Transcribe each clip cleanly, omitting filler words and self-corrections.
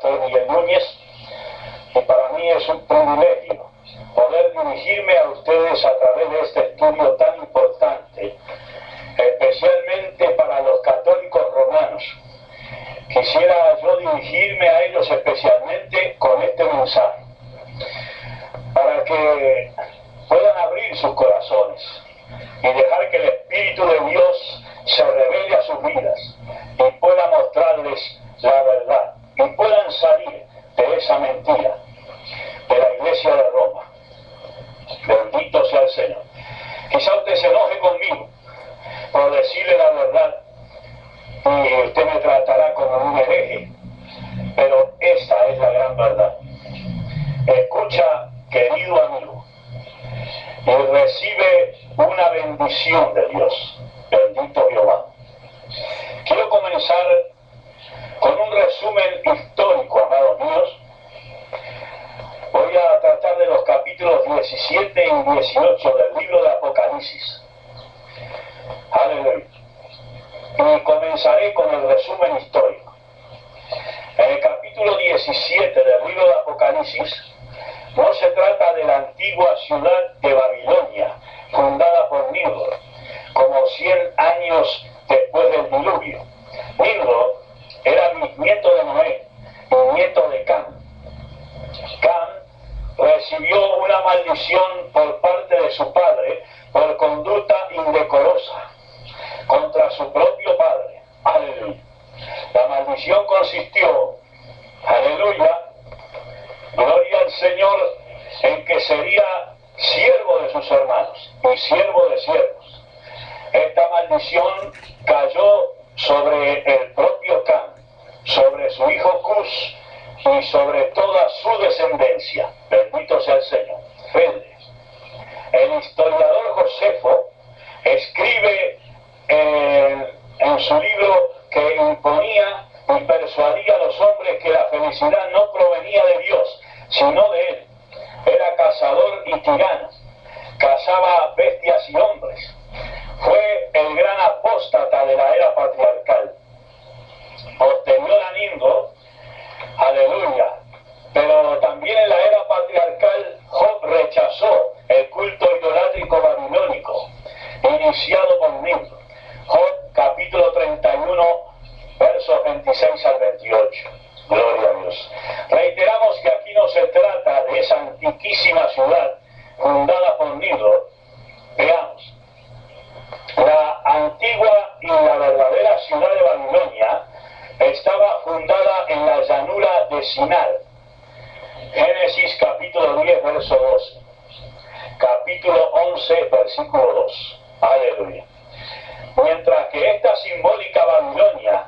pastor Miguel Núñez, y para mí es un privilegio poder dirigirme a ustedes a través de este estudio tan importante, especialmente para los católicos romanos. Quisiera yo dirigirme a ellos especialmente con este mensaje, para que puedan abrir sus corazones y dejar que el Espíritu de Dios se revele a sus vidas y pueda mostrarles la verdad y puedan salir de esa mentira de la Iglesia de Roma. Bendito sea el Señor. Quizá usted se enoje conmigo por decirle la verdad y usted me tratará como un hereje, pero esta es la gran verdad. Escucha, querido amigo, y recibe una bendición de Dios. Bendito Jehová. Quiero comenzar con un resumen histórico, amados míos. Voy a tratar de los capítulos 17 y 18 del libro de Apocalipsis. Aleluya. Y comenzaré con el resumen histórico. En el capítulo 17 del libro de Apocalipsis no se trata de la antigua ciudad de Babilonia, fundada por Nimrod, como 100 años después del diluvio. Nimrod era bisnieto de Noé y nieto de Cam. Cam recibió una maldición por parte de su padre por conducta indecorosa contra su propio padre. Aleluya. La maldición consistió, aleluya, gloria al Señor, en que sería siervo de sus hermanos y siervo de siervos. Esta maldición cayó sobre el propio Cam, sobre su hijo Cus y sobre toda su descendencia. Bendito sea el Señor. El historiador Josefo escribe en su libro que imponía y persuadía a los hombres que la felicidad no provenía de Dios, sino de él. Era cazador y tirano, cazaba bestias y hombres. Fue el gran apóstata de la era patriarcal. Posterior a Nimrod, aleluya, pero también en la era patriarcal Job rechazó el culto idolátrico babilónico iniciado por Nimrod. Job capítulo 31 versos 26 al 28. Gloria a Dios. Reiteramos que aquí no se trata de esa antiquísima ciudad fundada por Nimrod. Veamos. La antigua y la verdadera ciudad de Babilonia estaba fundada en la llanura de Sinar. Génesis capítulo 10 verso 12. Capítulo 11 versículo 2. Aleluya. Mientras que esta simbólica Babilonia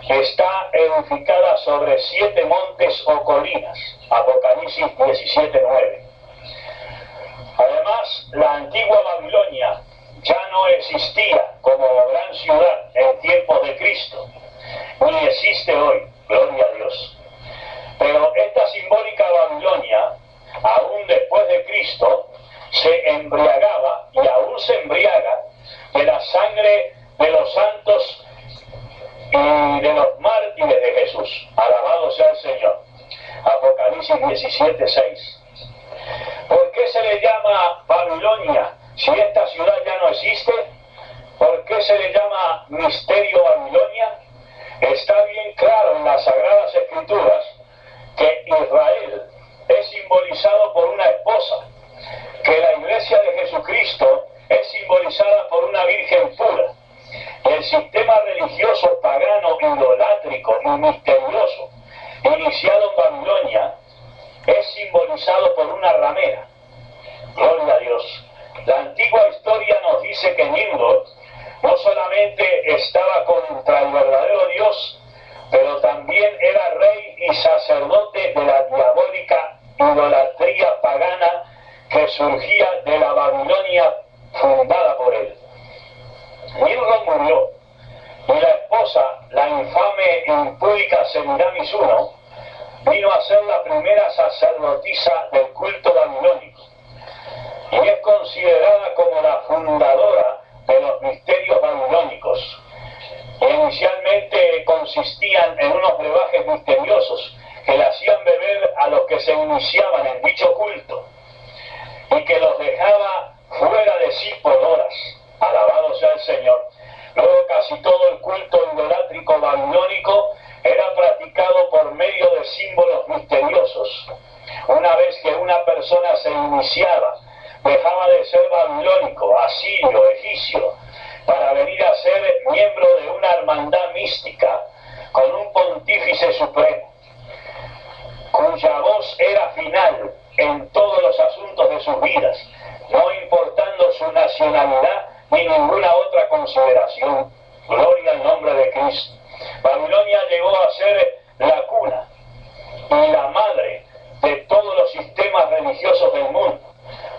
está edificada sobre 7 montes o colinas. Apocalipsis 17:9. Además, la antigua Babilonia ya no existía como gran ciudad en tiempos de Cristo, ni existe hoy, gloria a Dios. Pero esta simbólica Babilonia, aún después de Cristo, se embriagaba y aún se embriaga de la sangre de los santos y de los mártires de Jesús. Alabado sea el Señor. Apocalipsis 17:6. ¿Por qué se le llama Babilonia si esta ciudad ya no existe? ¿Por qué se le llama misterio Babilonia? Está bien claro en las Sagradas Escrituras que Israel es simbolizado por una esposa, que la Iglesia de Jesucristo es simbolizada por una virgen pura. El sistema religioso pagano, idolátrico y misterioso, iniciado en Babilonia, es simbolizado por una ramera. Gloria a Dios. La antigua historia nos dice que Nimrod no solamente estaba contra el verdadero Dios, pero también era rey y sacerdote de la diabólica idolatría pagana que surgía de la Babilonia fundada por él. Nimrod murió y la esposa, la infame e impúdica Semiramis I, vino a ser la primera sacerdotisa del culto babilónico y es considerada como la fundadora de los misterios babilónicos, que inicialmente consistían en unos brebajes misteriosos que la iniciaban en dicho culto y que los dejaba fuera de sí por horas. Alabado sea el Señor. Luego casi todo el culto idolátrico babilónico era practicado por medio de símbolos misteriosos. Una vez que una persona se iniciaba, dejaba de ser babilónico, asirio, egipcio, para venir a ser miembro de una hermandad mística con un pontífice supremo, cuya voz era final en todos los asuntos de sus vidas, no importando su nacionalidad ni ninguna otra consideración. Gloria al nombre de Cristo. Babilonia llegó a ser la cuna y la madre de todos los sistemas religiosos del mundo.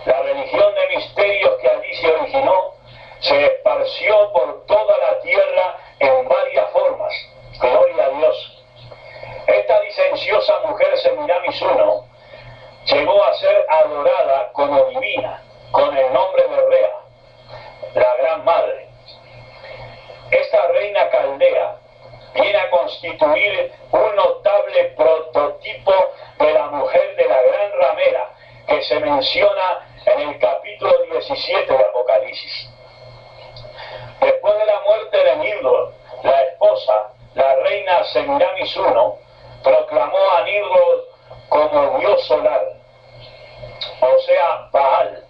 La religión de misterios que allí se originó se esparció por toda la tierra en varias formas. Gloria a Dios. Esta licenciosa mujer Semiramis I llegó a ser adorada como divina, con el nombre de Rea, la Gran Madre. Esta reina caldea viene a constituir un notable prototipo de la mujer de la gran ramera que se menciona en el capítulo 17 de Apocalipsis. Después de la muerte de Nimrod, la esposa, la reina Semiramis I, proclamó a Nimrod como dios solar, o sea, Baal.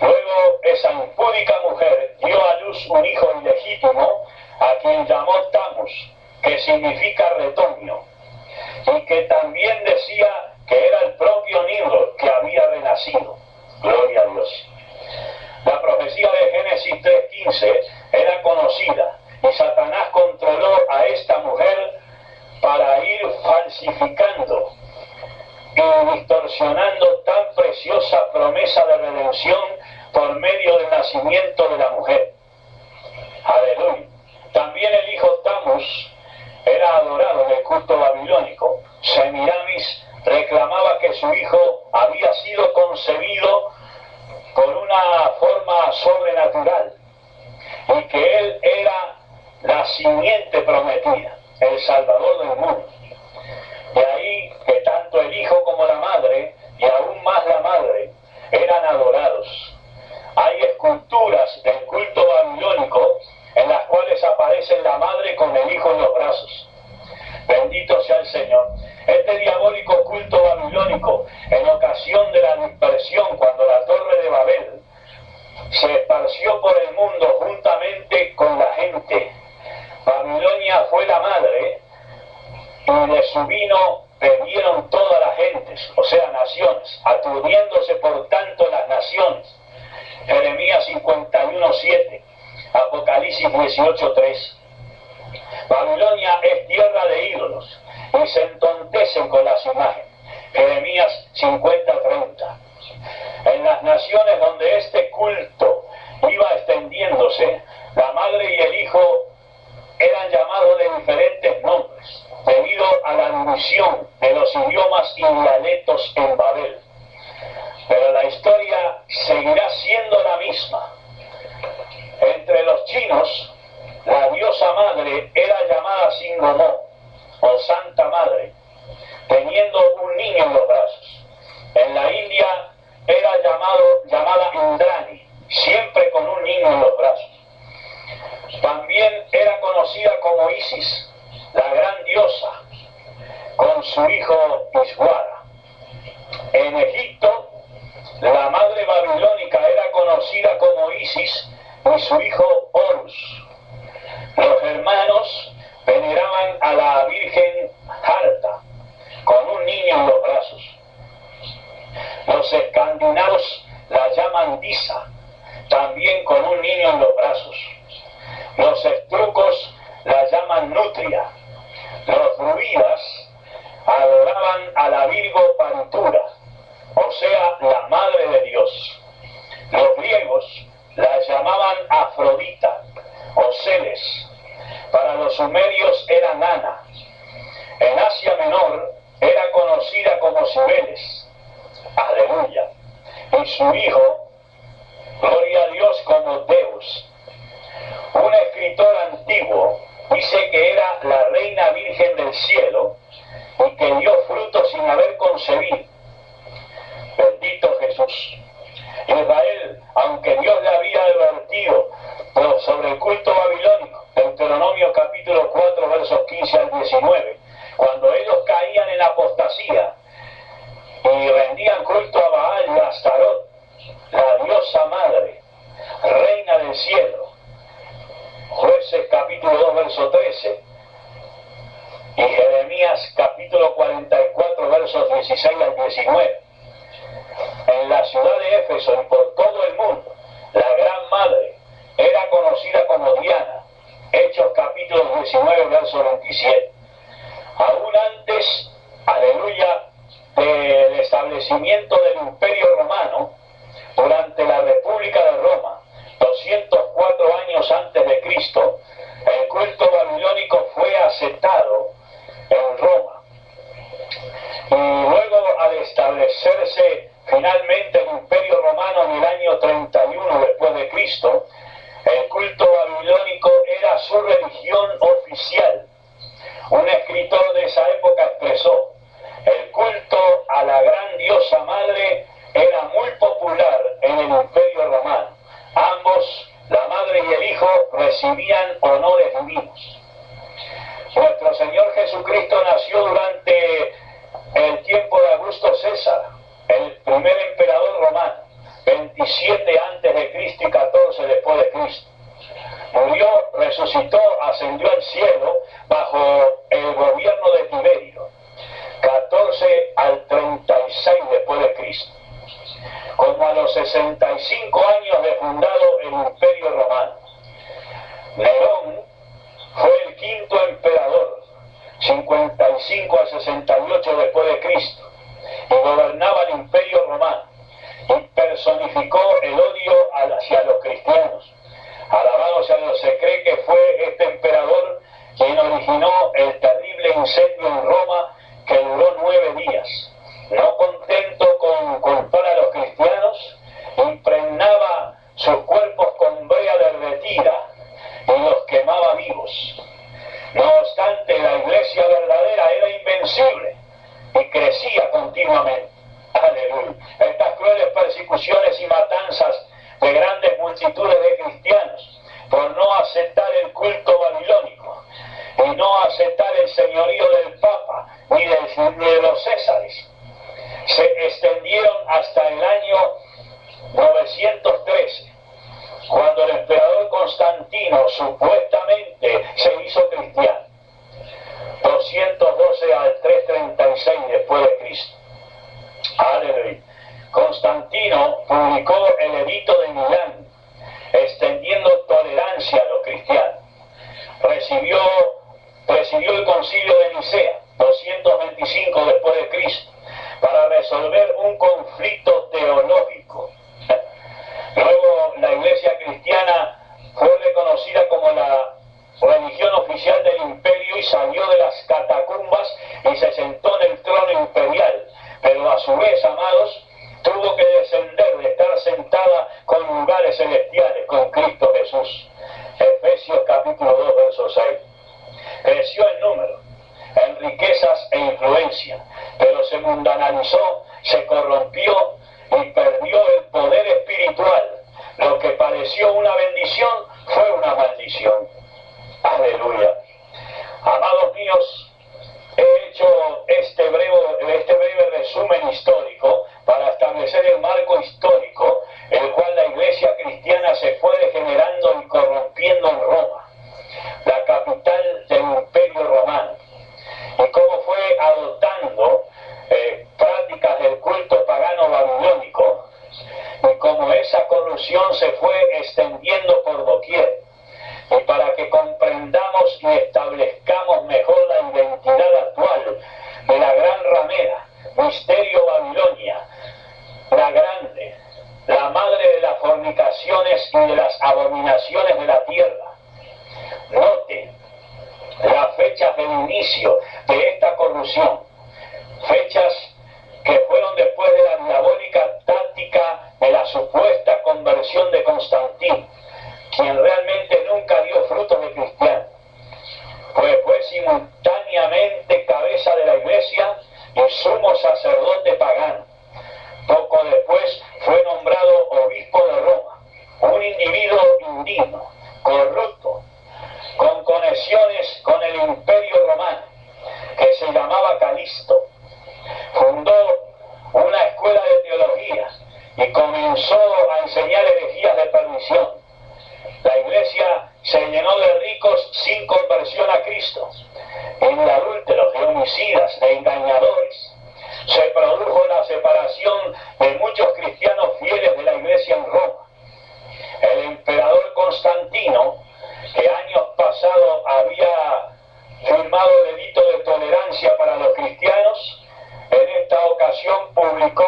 Luego esa impúdica mujer dio a luz un hijo ilegítimo a quien llamó Tamus, que significa retoño, y que también decía que era el propio Nimrod que había renacido. Gloria a Dios. La profecía de Génesis 3:15 era conocida y Satanás controló a esta mujer para ir falsificando y distorsionando tan preciosa promesa de redención por medio del nacimiento de la mujer. Aleluya. También el hijo Tamus era adorado en el culto babilónico. Semiramis reclamaba que su hijo había sido concebido por una forma sobrenatural y que él era la simiente prometida, el Salvador del mundo. De ahí que tanto el hijo como la madre, y aún más la madre, eran adorados. Hay esculturas del culto babilónico en las cuales aparece la madre con el hijo en los brazos. Bendito sea el Señor. Este diabólico culto babilónico, en ocasión de la dispersión, cuando la torre de Babel se esparció por el mundo juntamente con la gente, Babilonia fue la madre y de su vino bebieron todas las gentes, o sea, naciones, aturdiéndose por tanto las naciones. Jeremías 51:7, Apocalipsis 18:3. Babilonia es tierra de ídolos y se entontecen con las imágenes. Jeremías 50:30. En las naciones donde este culto iba extendiéndose, la madre y el hijo eran llamados de diferentes nombres, debido a la división de los idiomas y dialectos en Babel. Pero la historia seguirá siendo la misma. Entre los chinos, la diosa madre era llamada Singomó, o Santa Madre, teniendo un niño en los brazos. En la India era llamada Indrani, siempre con un niño en los brazos. También era conocida como Isis, la gran diosa, con su hijo Iswara. En Egipto, la madre babilónica era conocida como Isis y su hijo Horus. Los hermanos veneraban a la Virgen Harta, con un niño en los brazos. Los escandinavos la llaman Disa, también con un niño en los brazos. Los estrucos la llaman Nutria. Los druidas adoraban a la Virgo Pantura, o sea, la Madre de Dios. Los griegos la llamaban Afrodita, o Celes. Para los sumerios era Nana. En Asia Menor era conocida como Cibeles. Aleluya. Y su hijo, gloria a Dios, como Zeus. Un escritor antiguo dice que era la reina virgen del cielo y que dio fruto sin haber concebido. establecimiento del Imperio Romano, durante la República de Roma, 204 años antes de Cristo, el culto babilónico fue aceptado en Roma. Y luego, al establecerse finalmente el Imperio Romano en el año 31 después de Cristo, el culto babilónico era su religión oficial. Un escritor de esa época expresó: el culto a la gran diosa madre era muy popular en el Imperio Romano. Ambos, la madre y el hijo, recibían honores divinos. Nuestro Señor Jesucristo nació durante el tiempo de Augusto César, el primer emperador romano, 27 antes de Cristo y 14 después de Cristo. Murió, resucitó, ascendió al cielo bajo el gobierno de Tiberio, 14 al 36 después de Cristo. Como a los 65 años de fundado el Imperio Romano. Nerón fue el quinto emperador, 55 al 68 después de Cristo, y gobernaba el Imperio Romano, y personificó el odio hacia los cristianos. Alabado sea Dios. Se cree que fue este emperador quien originó el terrible incendio en Roma que duró 9 días. No contento con culpar a los cristianos, impregnaba sus cuerpos con brea derretida y los quemaba vivos. No obstante, la iglesia verdadera era invencible y crecía continuamente. Aleluya. Estas crueles persecuciones y matanzas de grandes multitudes de cristianos por no aceptar el culto babilónico y no aceptar el señorío del Papa ni de los Césares se extendieron hasta el año 913, cuando el emperador Constantino supuestamente se hizo cristiano, 212 al 336 después de Cristo. Aleluya. Constantino publicó el Edicto de Milán, extendiendo tolerancia a los cristianos. Presidió el Concilio de Nicea, 225 después de Cristo, para resolver un conflicto teológico. Luego, la Iglesia cristiana fue reconocida como la religión oficial del imperio y salió de las catacumbas y se sentó en el trono imperial. Pero a su vez, amados, tuvo que descender de estar sentada con lugares celestiales con Cristo Jesús. Efesios capítulo 2, verso 6. Creció en número, en riquezas e influencia, pero se mundanalizó, se corrompió y perdió el poder espiritual. Lo que pareció una bendición fue una maldición. Aleluya. Amados míos, he hecho este breve resumen histórico para establecer el marco histórico el cual la iglesia cristiana se fue degenerando y corrompiendo en Roma, la capital del Imperio Romano, y cómo fue adoptando prácticas del culto pagano babilónico, y cómo esa corrupción se fue extendiendo por doquier. Y para que comprendamos y establezcamos mejor la identidad actual de la gran ramera, Misterio Babilonia, la grande, la madre de las fornicaciones y de las abominaciones de la tierra. Note las fechas del inicio de esta corrupción, fechas que fueron después de la diabólica táctica de la supuesta conversión de Constantino, quien realmente nunca dio frutos de cristiano, pues fue simultáneamente cabeza de la iglesia y sumo sacerdote pagano. Poco después fue nombrado obispo de Roma, un individuo indigno, corrupto, con conexiones con el Imperio Romano, que se llamaba Calisto. Fundó una escuela de teología y comenzó a enseñar herejías de perdición. La iglesia se llenó de ricos sin conversión a Cristo, y de adúlteros, de homicidas, de engañadores. Se produjo la separación de muchos cristianos fieles de la iglesia en Roma. El emperador Constantino, que años pasados había firmado el edicto de tolerancia para los cristianos, en esta ocasión publicó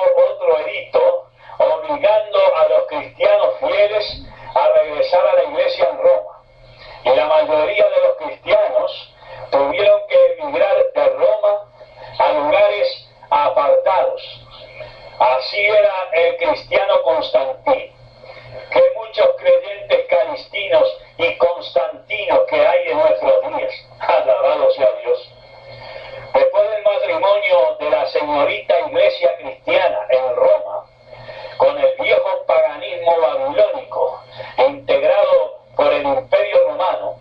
pecados. Así era el cristiano Constantino, que muchos creyentes calistinos y constantinos que hay en nuestros días, alabado sea Dios. Después del matrimonio de la señorita iglesia cristiana en Roma, con el viejo paganismo babilónico, integrado por el Imperio Romano,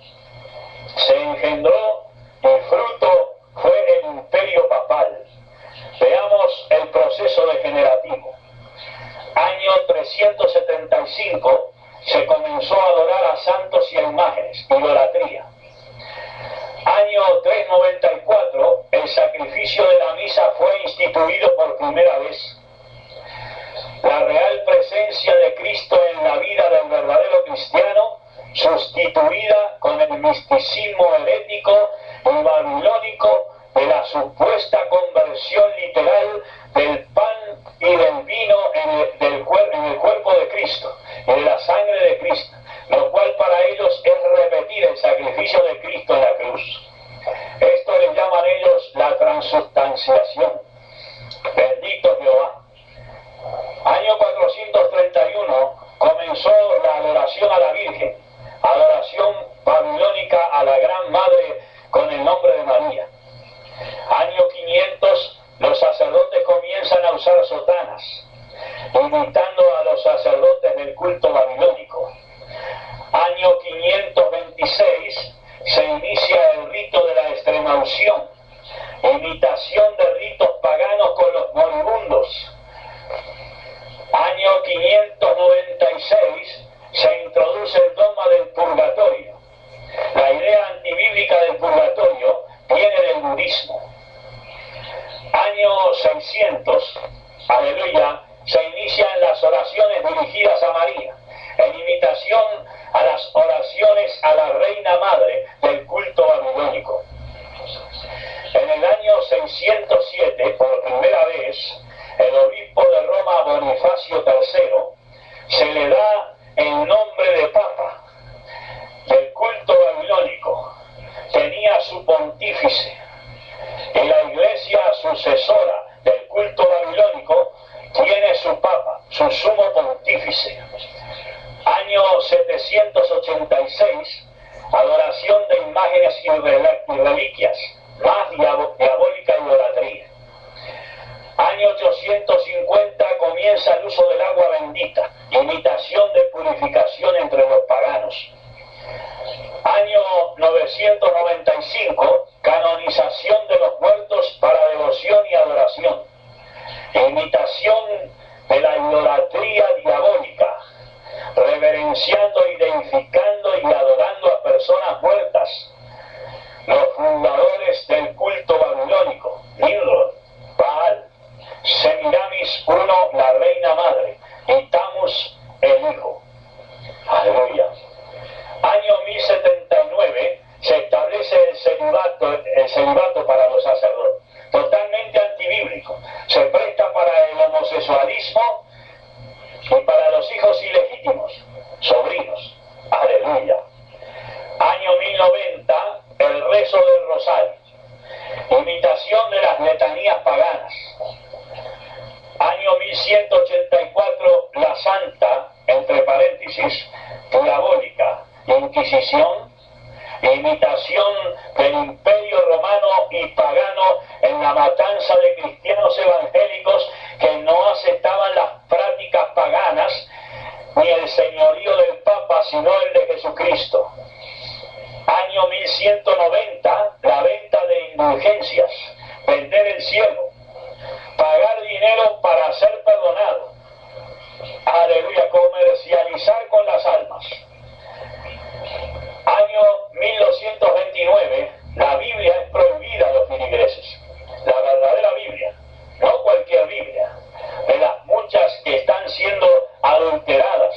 se engendró y fruto fue el Imperio Papal. Veamos el proceso degenerativo. Año 375 se comenzó a adorar a santos y a imágenes, idolatría. Año 394, el sacrificio de la misa fue instituido por primera vez. La real presencia de Cristo en la vida del verdadero cristiano, sustituida con el misticismo herético y babilónico de la supuesta conversión literal del pan y del vino en el cuerpo de Cristo y de la sangre de Cristo, lo cual para ellos es repetir el sacrificio de Cristo en la cruz. Esto le llaman ellos la transubstanciación. Bendito Jehová. Año 431 comenzó la adoración a la Virgen, adoración babilónica a la Gran Madre con el nombre de María. Año 500 los sacerdotes comienzan a usar sotanas, imitando a los sacerdotes del culto babilónico. Año 526 se inicia el rito de la extremaunción, imitación de ritos paganos con los moribundos. Año 596 se introduce el dogma del purgatorio. La idea antibíblica del purgatorio viene del budismo. Año 600, aleluya, se inician las oraciones dirigidas a María, en imitación a las oraciones a la Reina Madre del culto babilónico. En el año 607, por primera vez, el obispo de Roma, Bonifacio III, se le da el nombre de Papa del culto babilónico. Tenía su pontífice, y la iglesia sucesora del culto babilónico tiene su Papa, su sumo pontífice. Año 786, adoración de imágenes y reliquias, más diabólica idolatría. Año 850 comienza el uso del agua bendita, imitación de purificación entre los paganos. Año 995, canonización de los muertos para devoción y adoración, imitación de la idolatría diabólica, reverenciando, identificando y adorando a personas muertas. Los fundadores del culto babilónico, Nimrod, Baal, Semiramis I, la reina madre, y Tammuz, el hijo. Aleluya. Año 1079 se establece el celibato para los sacerdotes, totalmente antibíblico. Se presta para el homosexualismo y para los hijos ilegítimos, sobrinos. Aleluya. Año 1090, el rezo del rosario, imitación de las letanías paganas. Año 1184, la santa, entre paréntesis, diabólica, Inquisición, imitación del Imperio Romano y pagano en la matanza de cristianos evangélicos que no aceptaban las prácticas paganas ni el señorío del Papa, sino el de Jesucristo. Año 1190, la venta de indulgencias, vender el cielo, pagar dinero para ser perdonado. Aleluya, comercializar con las almas. Año 1229, la Biblia es prohibida a los feligreses. La verdadera Biblia, no cualquier Biblia, de las muchas que están siendo adulteradas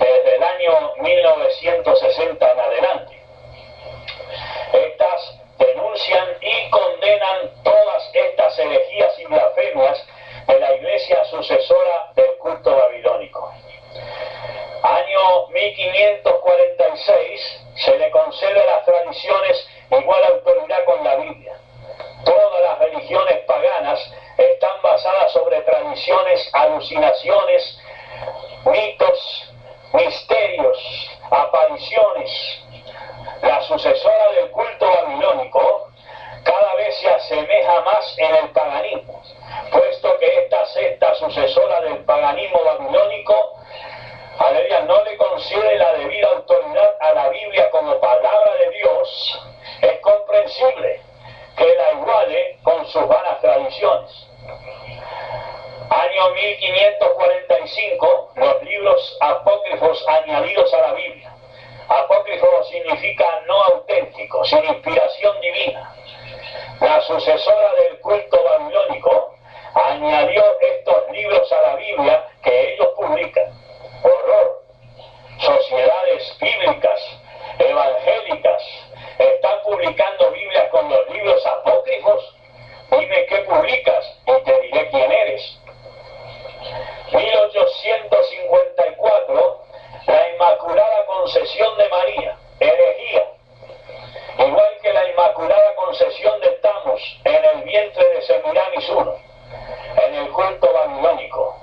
desde el año 1960 en adelante. Estas denuncian y condenan toda visiones, alucinaciones, mitos, misterios, apariciones. La sucesora del culto babilónico cada vez se asemeja más en el paganismo, puesto que esta secta sucesora del paganismo babilónico, aleluya, no le concede la debida autoridad a la Biblia como palabra de Dios. Es comprensible que la iguale con sus vanas tradiciones. Año 1545, los libros apócrifos añadidos a la Biblia. Apócrifo significa no auténtico, sin inspiración divina. La sucesora del culto babilónico añadió estos libros a la Biblia que ellos publican. Horror. Sociedades bíblicas, evangélicas, están publicando Biblias con los libros apócrifos. Dime qué publicas y te diré quién eres. 1854, la Inmaculada Concesión de María, herejía. Igual que la Inmaculada Concesión de Tammuz en el vientre de Semiramis I, en el culto babilónico.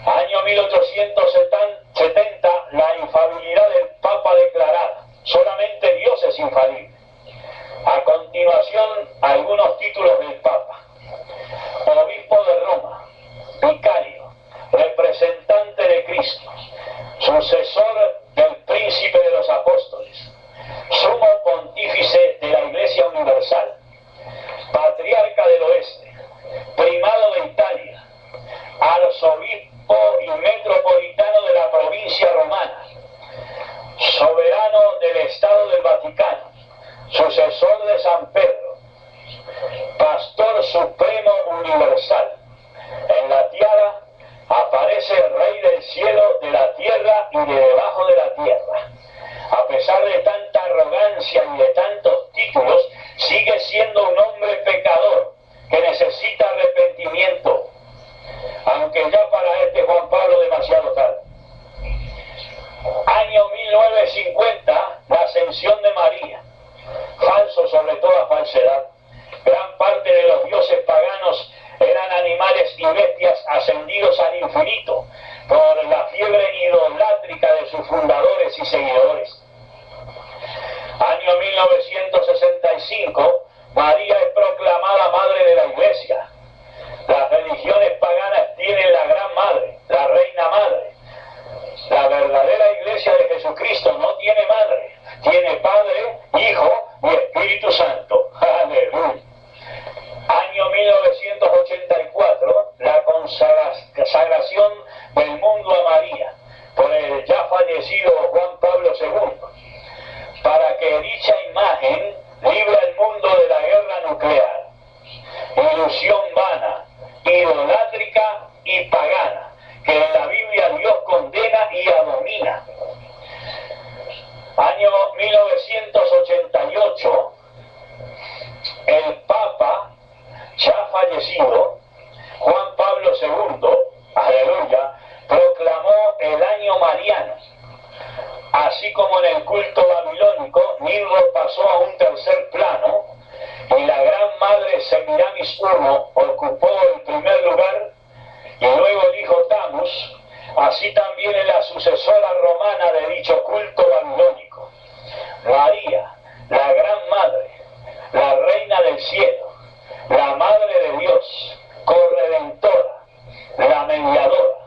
Año 1870, la infalibilidad del Papa declarada. Solamente Dios es infalible. A continuación, algunos títulos del Papa. Obispo de Roma, vicario, representante de Cristo, sucesor del príncipe de los apóstoles, sumo pontífice de la Iglesia Universal, patriarca del oeste, primado de Italia, arzobispo y metropolitano de la provincia romana, soberano del Estado del Vaticano, sucesor de San Pedro, pastor supremo universal. En la tiara aparece el Rey del cielo, de la tierra y de debajo de la tierra. A pesar de tanta arrogancia y de tantos títulos, sigue siendo un hombre pecador que necesita arrepentimiento, aunque ya para este Juan Pablo demasiado tarde. Año 1950, la ascensión de María. Falso sobre toda falsedad. Gran parte de los dioses paganos eran animales y bestias ascendidos al infinito por la fiebre idolátrica de sus fundadores y seguidores. Año 1965, María es proclamada madre de la Iglesia. Las religiones paganas tienen la gran madre, la reina madre. La verdadera Iglesia de Jesucristo no tiene madre, tiene Padre, Hijo y Espíritu Santo. Aleluya. Año 1984, la consagración del mundo a María por el ya fallecido Juan Pablo II, para que dicha imagen libre al mundo de la guerra nuclear. Ilusión vana, idolátrica y pagana, que en la Biblia Dios condena y abomina. Año 1988, el Papa ya fallecido, Juan Pablo II, aleluya, proclamó el año mariano. Así como en el culto babilónico, Nimrod pasó a un tercer plano y la gran madre Semiramis I ocupó el primer lugar y luego el hijo Tammuz, así también en la sucesora romana de dicho culto babilónico. María, la gran madre, la reina del cielo, la madre de Dios, corredentora, la mediadora,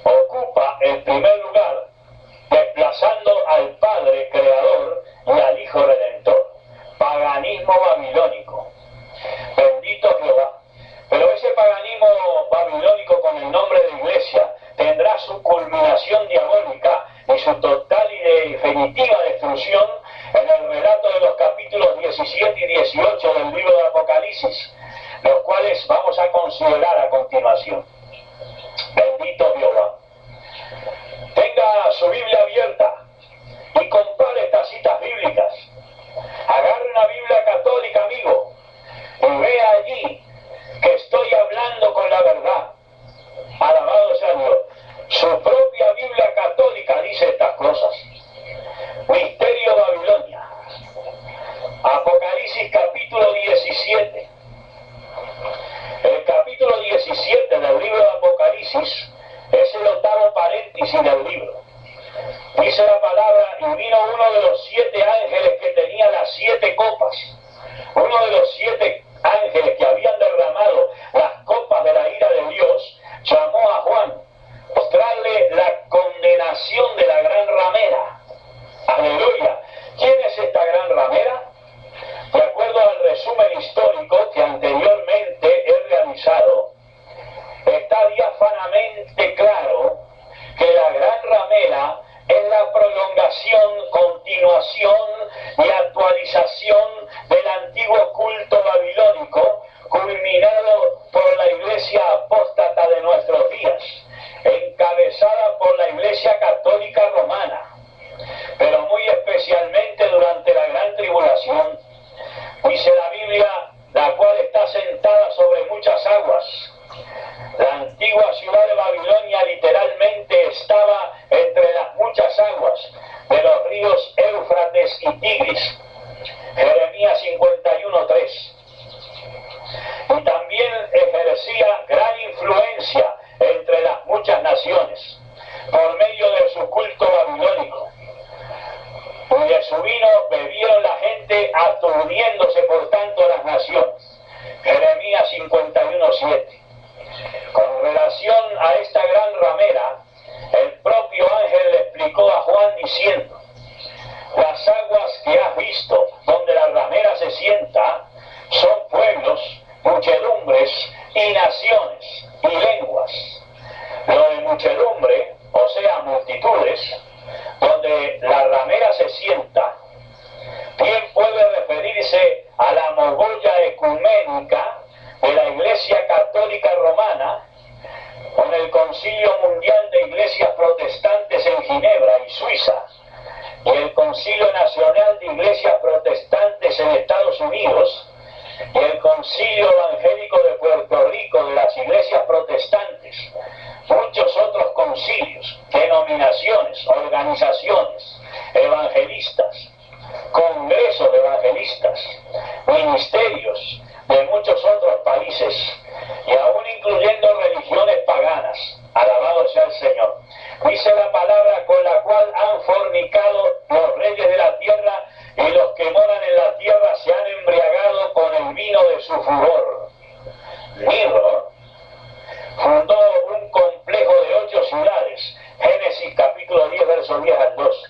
ocupa el primer lugar, desplazando al Padre Creador y al Hijo Redentor. Paganismo babilónico. Bendito Jehová. Pero ese paganismo babilónico con el nombre de Iglesia tendrá su culminación diabólica y su total y definitiva destrucción en el relato de los capítulos 17 y 18 del libro de Apocalipsis, los cuales vamos a considerar a continuación. Bendito Jehová. Tenga su Biblia abierta y compare estas citas bíblicas. Agarre una Biblia católica, amigo, y vea allí que estoy hablando con la verdad. Alabado sea Dios. Su propia Biblia católica dice estas cosas. Misterio Babilonia. Apocalipsis capítulo 17. El capítulo 17 muchedumbres y naciones y lenguas. Lo de muchedumbre, o sea, multitudes, donde la ramera se sienta, bien puede referirse a la mogolla ecuménica de la Iglesia Católica Romana, con el Concilio Mundial de Iglesias Protestantes en Ginebra y Suiza, y el Concilio Nacional de Iglesias Protestantes en Estados Unidos, y el Concilio Evangélico de Puerto Rico de las Iglesias Protestantes, muchos otros concilios, denominaciones, organizaciones, evangelistas, congresos de evangelistas, ministerios de muchos otros países, y aún incluyendo religiones paganas. Alabado sea el Señor. Dice la palabra: con la cual han fornicado los reyes de la tierra, y los que moran en la tierra se han embriagado con el vino de su furor. Niro fundó un complejo de 8 ciudades, Génesis capítulo 10, verso 10 al 12.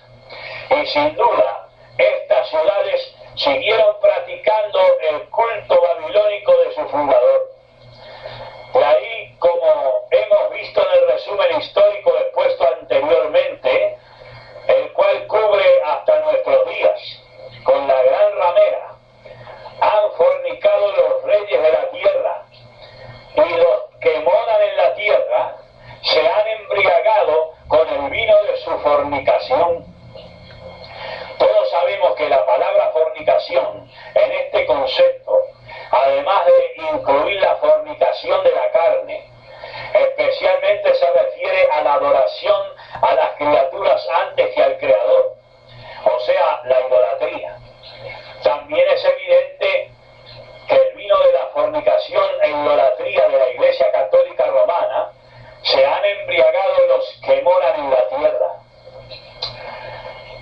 Y sin duda, estas ciudades siguieron practicando el culto babilónico de su fundador. De ahí, como hemos visto en el resumen histórico expuesto anteriormente, el cual cubre hasta nuestros días, con la gran ramera, han fornicado los reyes de la tierra, y los que moran en la tierra se han embriagado con el vino de su fornicación. Todos sabemos que la palabra fornicación en este concepto, además de incluir la fornicación de la carne, especialmente se refiere a la adoración a las criaturas antes que al Creador, o sea, la idolatría. También es evidente que el vino de la fornicación e idolatría de la Iglesia Católica Romana se han embriagado los que moran en la tierra.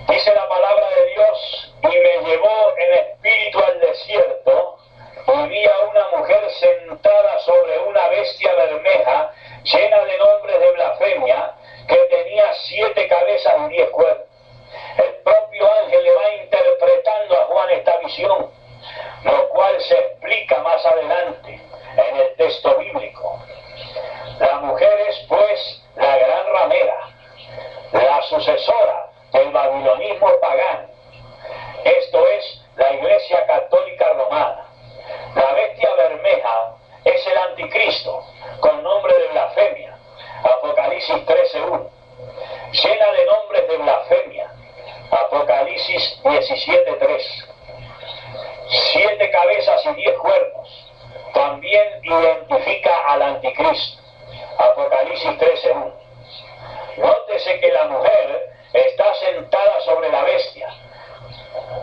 Dice la palabra de Dios: y me llevó en espíritu al desierto, y vi a una mujer sentada sobre una bestia bermeja, llena de nombres de blasfemia, que tenía 7 cabezas y 10 cuernos. El propio ángel le va interpretando a Juan esta visión, lo cual se explica más adelante en el texto bíblico. La mujer es pues la gran ramera, la sucesora del babilonismo pagano. Esto es la Iglesia Católica Romana. La bestia bermeja es el anticristo, con nombre de blasfemia, Apocalipsis 13:1. Llena de nombres de blasfemia, Apocalipsis 17:3. 7 cabezas y 10 cuernos, también identifica al anticristo, Apocalipsis 13:1. Nótese que la mujer está sentada sobre la bestia,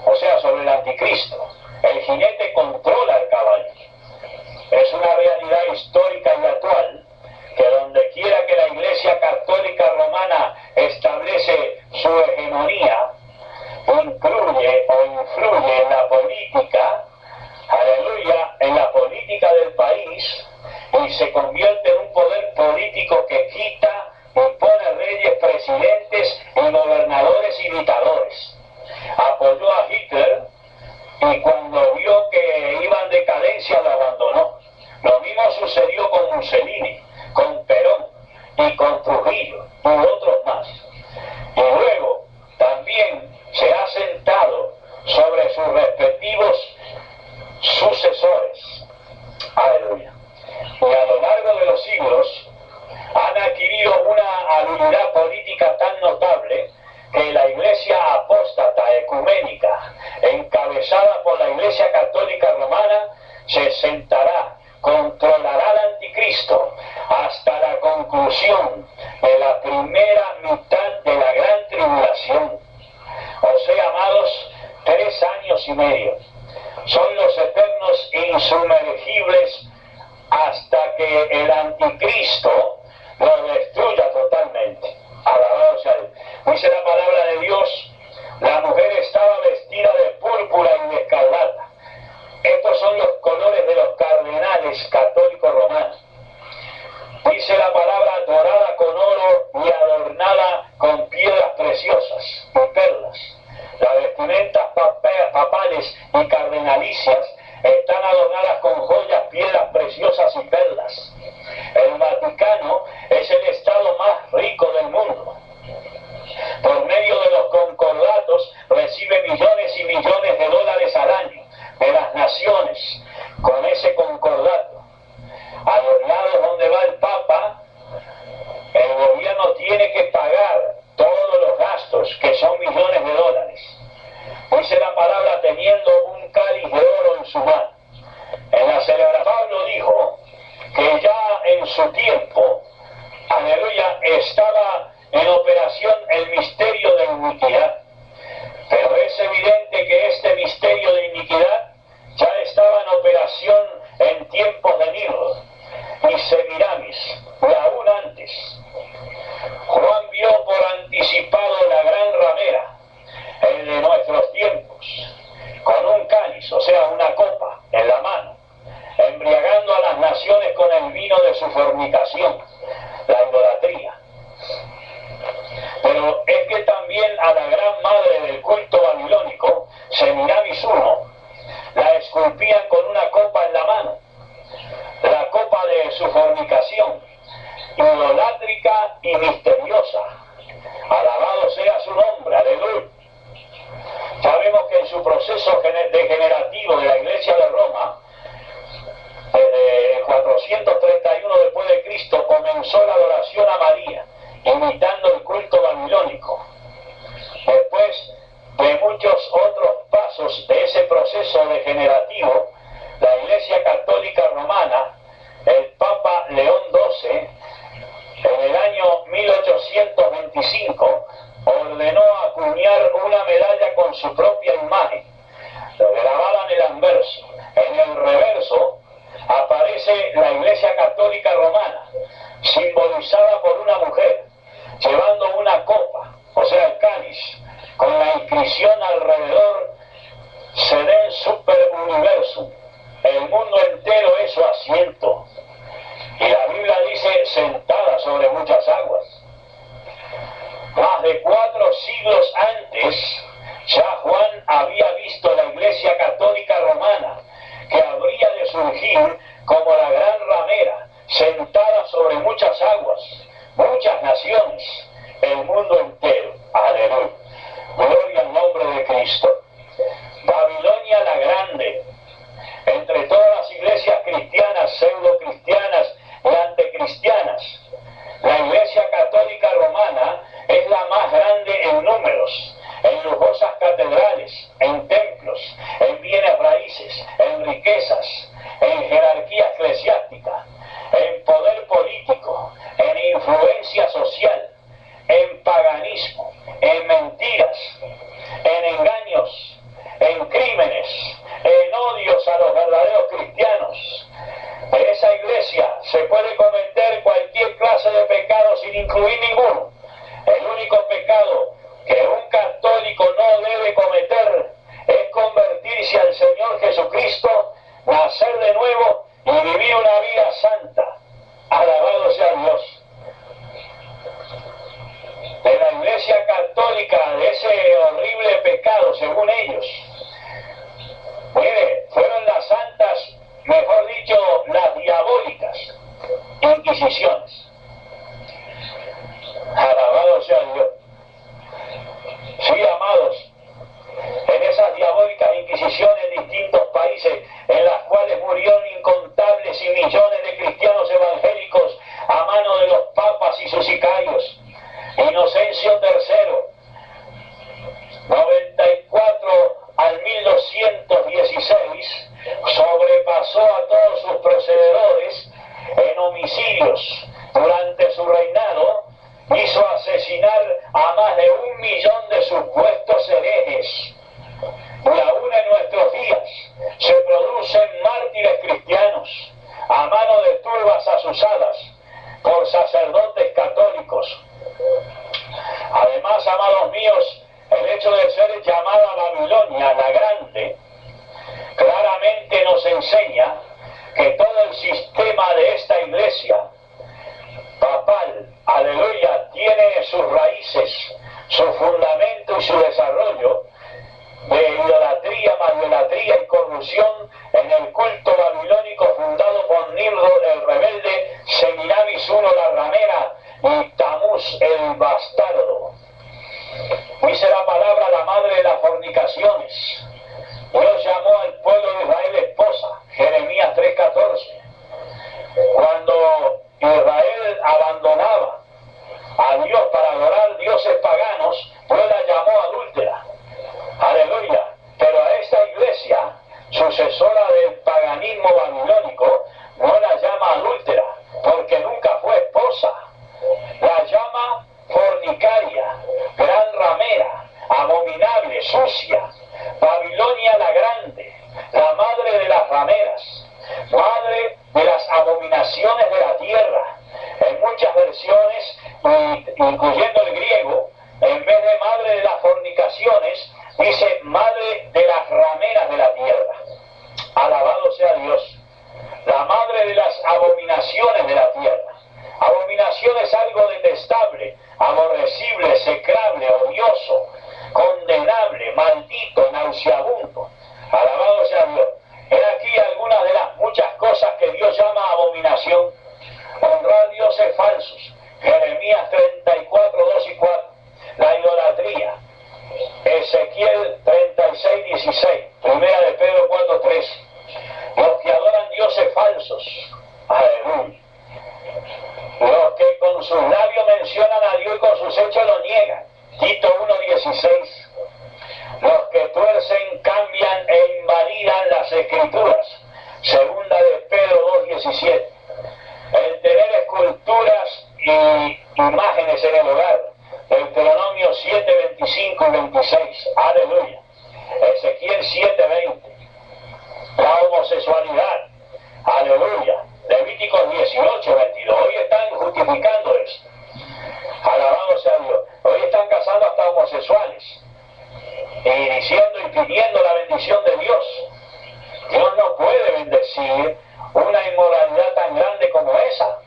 o sea, sobre el anticristo. El jinete controla el caballo. Es una realidad histórica y actual que donde quiera que la Iglesia Católica Romana establece su hegemonía, incluye o influye en la política, aleluya, en la política del país, y se convierte en un poder político que quita y pone reyes, presidentes y gobernadores y dictadores. Apoyó a Hitler, y cuando vio que iba en decadencia lo abandonó. Lo mismo sucedió con Mussolini, con Perón y con Trujillo y otros más. Y luego también se ha sentado sobre sus respectivos sucesores. Aleluya. Y a lo largo de los siglos han adquirido una habilidad política tan notable que la Iglesia apóstata ecuménica, encabezada por la Iglesia Católica Romana, se sentará, controlará al anticristo hasta la conclusión de la primera mitad de la gran tribulación. O sea, amados, 3 años y medio. Son los eternos e insumergibles hasta que el anticristo lo destruya totalmente. Alabado sea Dios. Dice la palabra de Dios: la mujer estaba vestida de púrpura y de escarlata. Estos son los colores de los cardenales católicos romanos. Dice la palabra: dorada con oro y adornada con piedras preciosas y perlas. Las vestimentas papales y cardenalicias están adornadas con joyas, piedras su tiempo, aleluya, estaba en operación el misterio de iniquidad. Pero es evidente que este misterio de iniquidad ya estaba en operación en tiempos de Nilo y Semiramis, y aún antes. Juan vio por anticipado la gran ramera, el de nuestros tiempos, con un cáliz, o sea, una copa, en la mano, embriagando a las naciones con el vino de su fornicación, la idolatría. Pero es que también a la gran madre del culto babilónico, Semiramis I, la esculpían con una copa en la mano, la copa de su fornicación, idolátrica y misteriosa. Alabado sea su nombre, aleluya. Sabemos que en su proceso degenerativo de la Iglesia de Roma, desde el 431 después de Cristo, comenzó la adoración a María, imitando el culto babilónico. Después de muchos otros pasos de ese proceso degenerativo, la Iglesia Católica Romana, el Papa León XII, en el año 1825, ordenó acuñar una medalla con su propia imagen, grabada en el anverso. En el reverso aparece la Iglesia Católica Romana, simbolizada por una mujer, llevando una copa, o sea, el cáliz, con la inscripción alrededor, Sedem Super Universum, el mundo entero es su asiento. Y la Biblia dice, sentada sobre muchas aguas. Más de 4 siglos antes, ya Juan había visto la Iglesia Católica Romana, que habría de surgir como la gran ramera, sentada sobre muchas aguas, muchas naciones, el mundo entero. Aleluya. Gloria al nombre de Cristo. Babilonia la Grande, entre todas las iglesias cristianas, pseudo-cristianas y antecristianas, la Iglesia Católica Romana es la más grande en números, en lujosas catedrales, en templos, en bienes raíces, en riquezas, en jerarquía eclesiástica, en poder político, en influencia social, en paganismo, en mentiras, en engaños, en crímenes, en odios a los verdaderos cristianos. En esa iglesia se puede cometer cualquier clase de pecado sin incluir ninguno. El único pecado que un católico no debe cometer es convertirse al Señor Jesucristo, nacer de nuevo y vivir una vida santa. Alabado sea Dios. De la Iglesia Católica, de ese horrible pecado, según ellos, mire, fueron las santas, mejor dicho, las diabólicas inquisiciones. Alabado sea Dios. Sí, amados, en esas diabólicas inquisiciones en distintos países, en las cuales murieron incontables y millones de cristianos evangélicos a mano de los papas y sus sicarios. Inocencio III, 94 al 1216, sobrepasó a todos sus procededores en homicidios. Durante su reinado hizo asesinar a más de 1 millón de supuestos herejes. Y aún en nuestros días se producen mártires cristianos a mano de turbas asusadas por sacerdotes católicos. Además, amados míos, el hecho de ser llamada Babilonia la Grande claramente nos enseña que todo el sistema de esta iglesia papal, aleluya, tiene sus raíces, su fundamento y su desarrollo de idolatría, idolatría y corrupción en el culto babilónico fundado por Nimrod el rebelde, Semiramis I la ramera y Tamuz el bastardo. Dice la palabra, la madre de las fornicaciones. Dios llamó al pueblo de Israel esposa, Jeremías 3:14. Cuando Israel abandonaba a Dios para adorar dioses paganos, Dios la llamó adúltera. Aleluya. Pero a esta iglesia, sucesora del paganismo babilónico, 17. El tener esculturas y imágenes en el hogar. Deuteronomio 7, 25 y 26. Aleluya. Ezequiel 7, 20. La homosexualidad. Aleluya. Levíticos 18, 22. Hoy están justificando esto. Alabado sea Dios. Hoy están casando hasta homosexuales. Y diciendo y pidiendo la bendición de Dios. Dios no puede bendecir una inmoralidad tan grande como esa.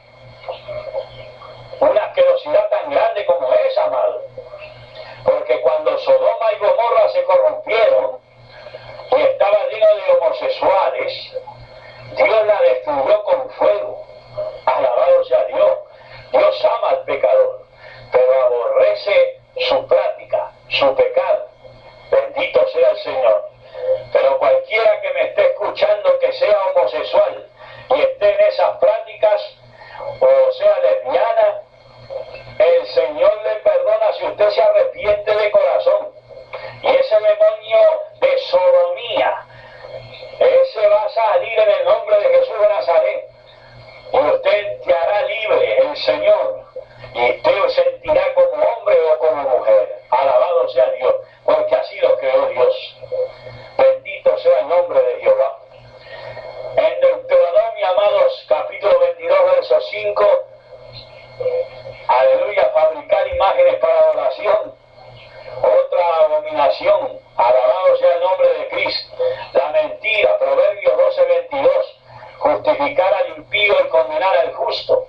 Una asquerosidad tan grande como esa, amado. Porque cuando Sodoma y Gomorra se corrompieron y estaba lleno de homosexuales, Dios la destruyó con fuego. Alabado sea Dios. Dios ama al pecador, pero aborrece su práctica, su pecado. Bendito sea el Señor. Pero cualquiera que me esté escuchando que sea homosexual y esté en esas prácticas, o sea lesbiana, el Señor le perdona si usted se arrepiente de corazón. Y ese demonio de sodomía, ese va a salir en el nombre de Jesús de Nazaret. Y usted te hará libre, el Señor, y usted se sentirá como hombre o como mujer. Alabado sea Dios, porque así lo creó Dios. Bendito sea el nombre de Jehová. En Deuteronomio, amados, capítulo 22, verso 5, aleluya, fabricar imágenes para adoración, otra abominación. Alabado sea el nombre de Cristo. La mentira, Proverbios 12, 22, justificar al impío y condenar al justo.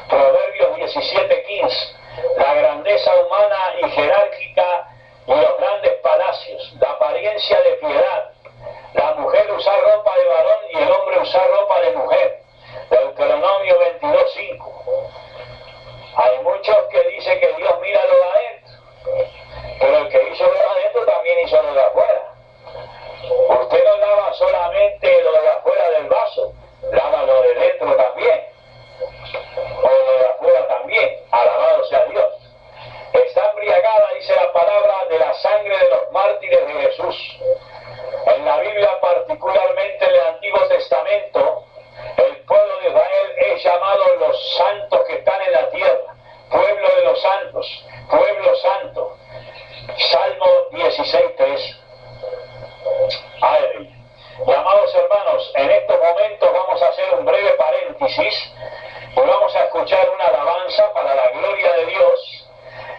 Proverbios 17, 15, la grandeza humana y jerárquica y los grandes palacios, la apariencia de piedad, la mujer usar ropa de varón y el hombre usar ropa de mujer. Deuteronomio 22, 5. Hay muchos que dicen que Dios mira lo de adentro, pero el que hizo lo de adentro también hizo lo de afuera. Usted no lava solamente lo de afuera del vaso, lava lo de dentro también, o lo de afuera también. Alabado sea Dios. Está embriagada, dice la palabra, de la sangre de los mártires de Jesús. En la Biblia, particularmente en el Antiguo Testamento, el pueblo de Israel es llamado los santos que están en la tierra, pueblo de los santos, pueblo santo. Salmo 16, 3. Aleluya. Y amados hermanos, en estos momentos vamos a hacer un breve paréntesis y vamos a escuchar una alabanza para la gloria de Dios,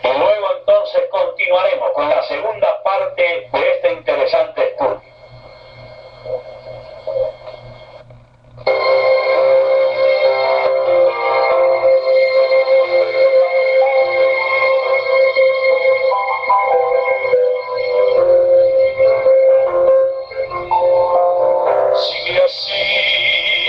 y luego entonces continuaremos con la segunda parte de este interesante estudio. Sigue así,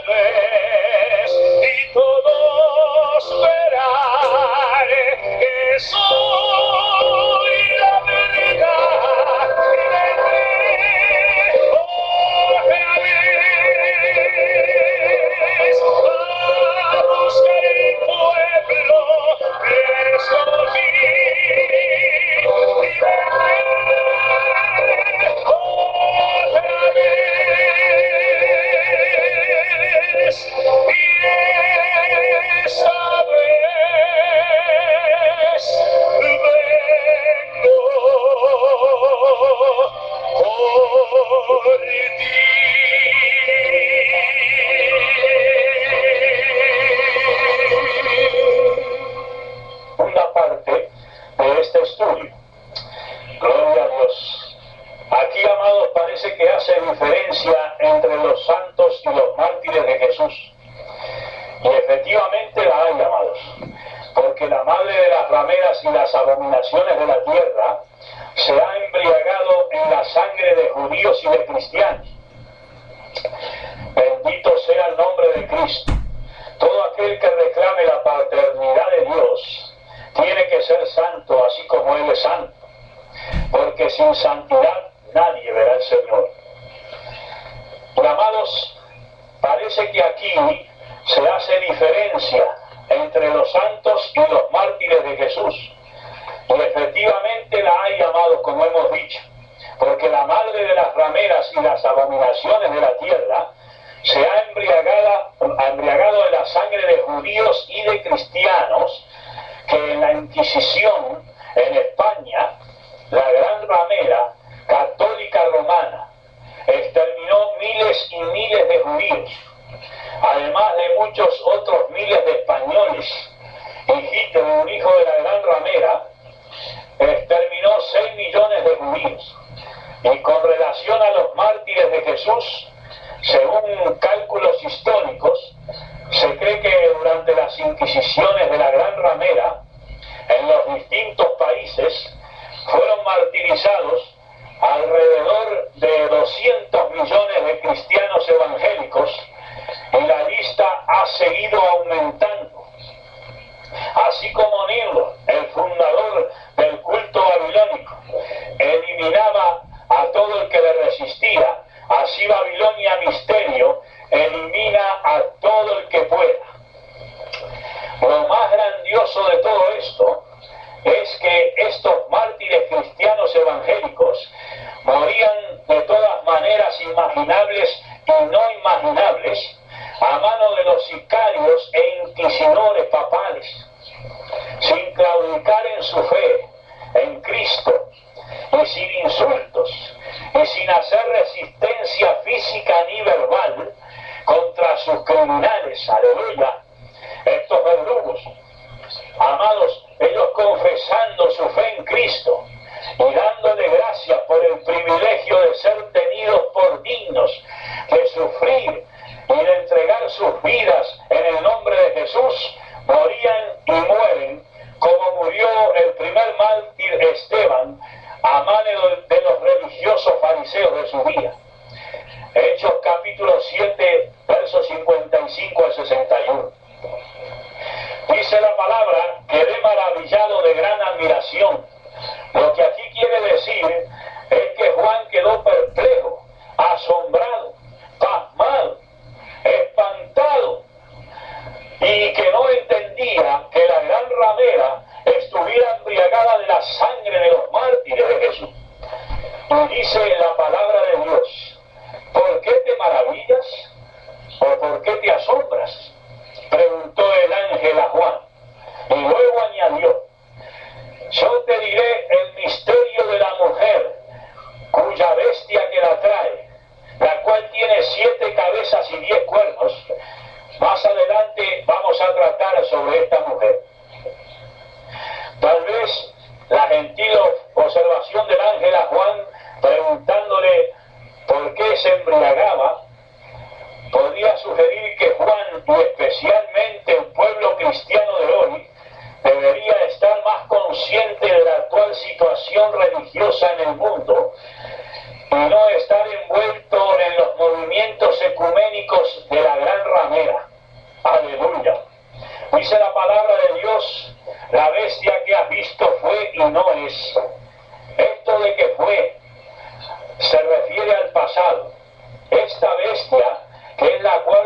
vez y todos verán que soy la verdad y vendré otra vez a buscar el pueblo que escogí y vendré otra vez y esta vez vengo por ti. Una parte de este estudio. Gloria a Dios. Aquí, amados, parece que hace diferencia entre los santos y los mártires de Jesús. Y efectivamente la hay, amados. Porque la madre de las rameras y las abominaciones de la tierra se ha embriagado en la sangre de judíos y de cristianos. Bendito sea el nombre de Cristo. Todo aquel que reclame la paternidad de Dios tiene que ser santo, así como Él es santo. Porque sin santidad nadie verá al Señor. Y, amados, parece que aquí se hace diferencia entre los santos y los mártires de Jesús. Y efectivamente la hay, amados, como hemos dicho. Porque la madre de las rameras y las abominaciones de la tierra se ha embriagado de la sangre de judíos y de cristianos, que en la Inquisición en España, la gran ramera católica romana exterminó miles y miles de judíos, además de muchos otros miles de españoles. Y Hitler, un hijo de la gran ramera, exterminó 6 millones de judíos. Y con relación a los mártires de Jesús, según cálculos históricos, se cree que durante las inquisiciones de la gran ramera, en los distintos países, fueron martirizados alrededor de 200 millones de cristianos evangélicos, y la lista ha seguido aumentando. Así como Nilo, el fundador del culto babilónico, eliminaba a todo el que le resistía, así Babilonia Misterio elimina a todo el que pueda. Lo más grandioso de todo esto es que estos mártires cristianos evangélicos morían de todas maneras imaginables y no imaginables a mano de los sicarios e inquisidores papales, sin claudicar en su fe en Cristo y sin insultos y sin hacer resistencia física ni verbal contra sus criminales, aleluya, estos verdugos. Amados, ellos confesando su fe en Cristo y dándole gracias por el privilegio de ser tenidos por dignos de sufrir y de entregar sus vidas en el nombre de Jesús, morían y mueren como murió el primer mártir Esteban a mano de los religiosos fariseos de su día. Hechos capítulo 7, versos 55 al 61. Dice la palabra: quedé maravillado de gran admiración. Lo que aquí quiere decir es que Juan quedó perplejo, asombrado, pasmado, espantado, y que no entendía que la gran ramera estuviera embriagada de la sangre de los mártires de Jesús. Y dice la palabra de Dios: ¿por qué te maravillas o por qué te asombras?, preguntó el ángel a Juan. Y luego añadió: yo te diré el misterio de la mujer, cuya bestia que la trae, la cual tiene 7 cabezas y 10 cuernos. Más adelante vamos a tratar sobre esta mujer. Tal vez la gentil observación del ángel a Juan, preguntándole por qué se embriagaba, podría sugerir que Juan, y especialmente el pueblo cristiano de hoy, debería estar más consciente de la actual situación religiosa en el mundo y no estar envuelto en los movimientos ecuménicos de la gran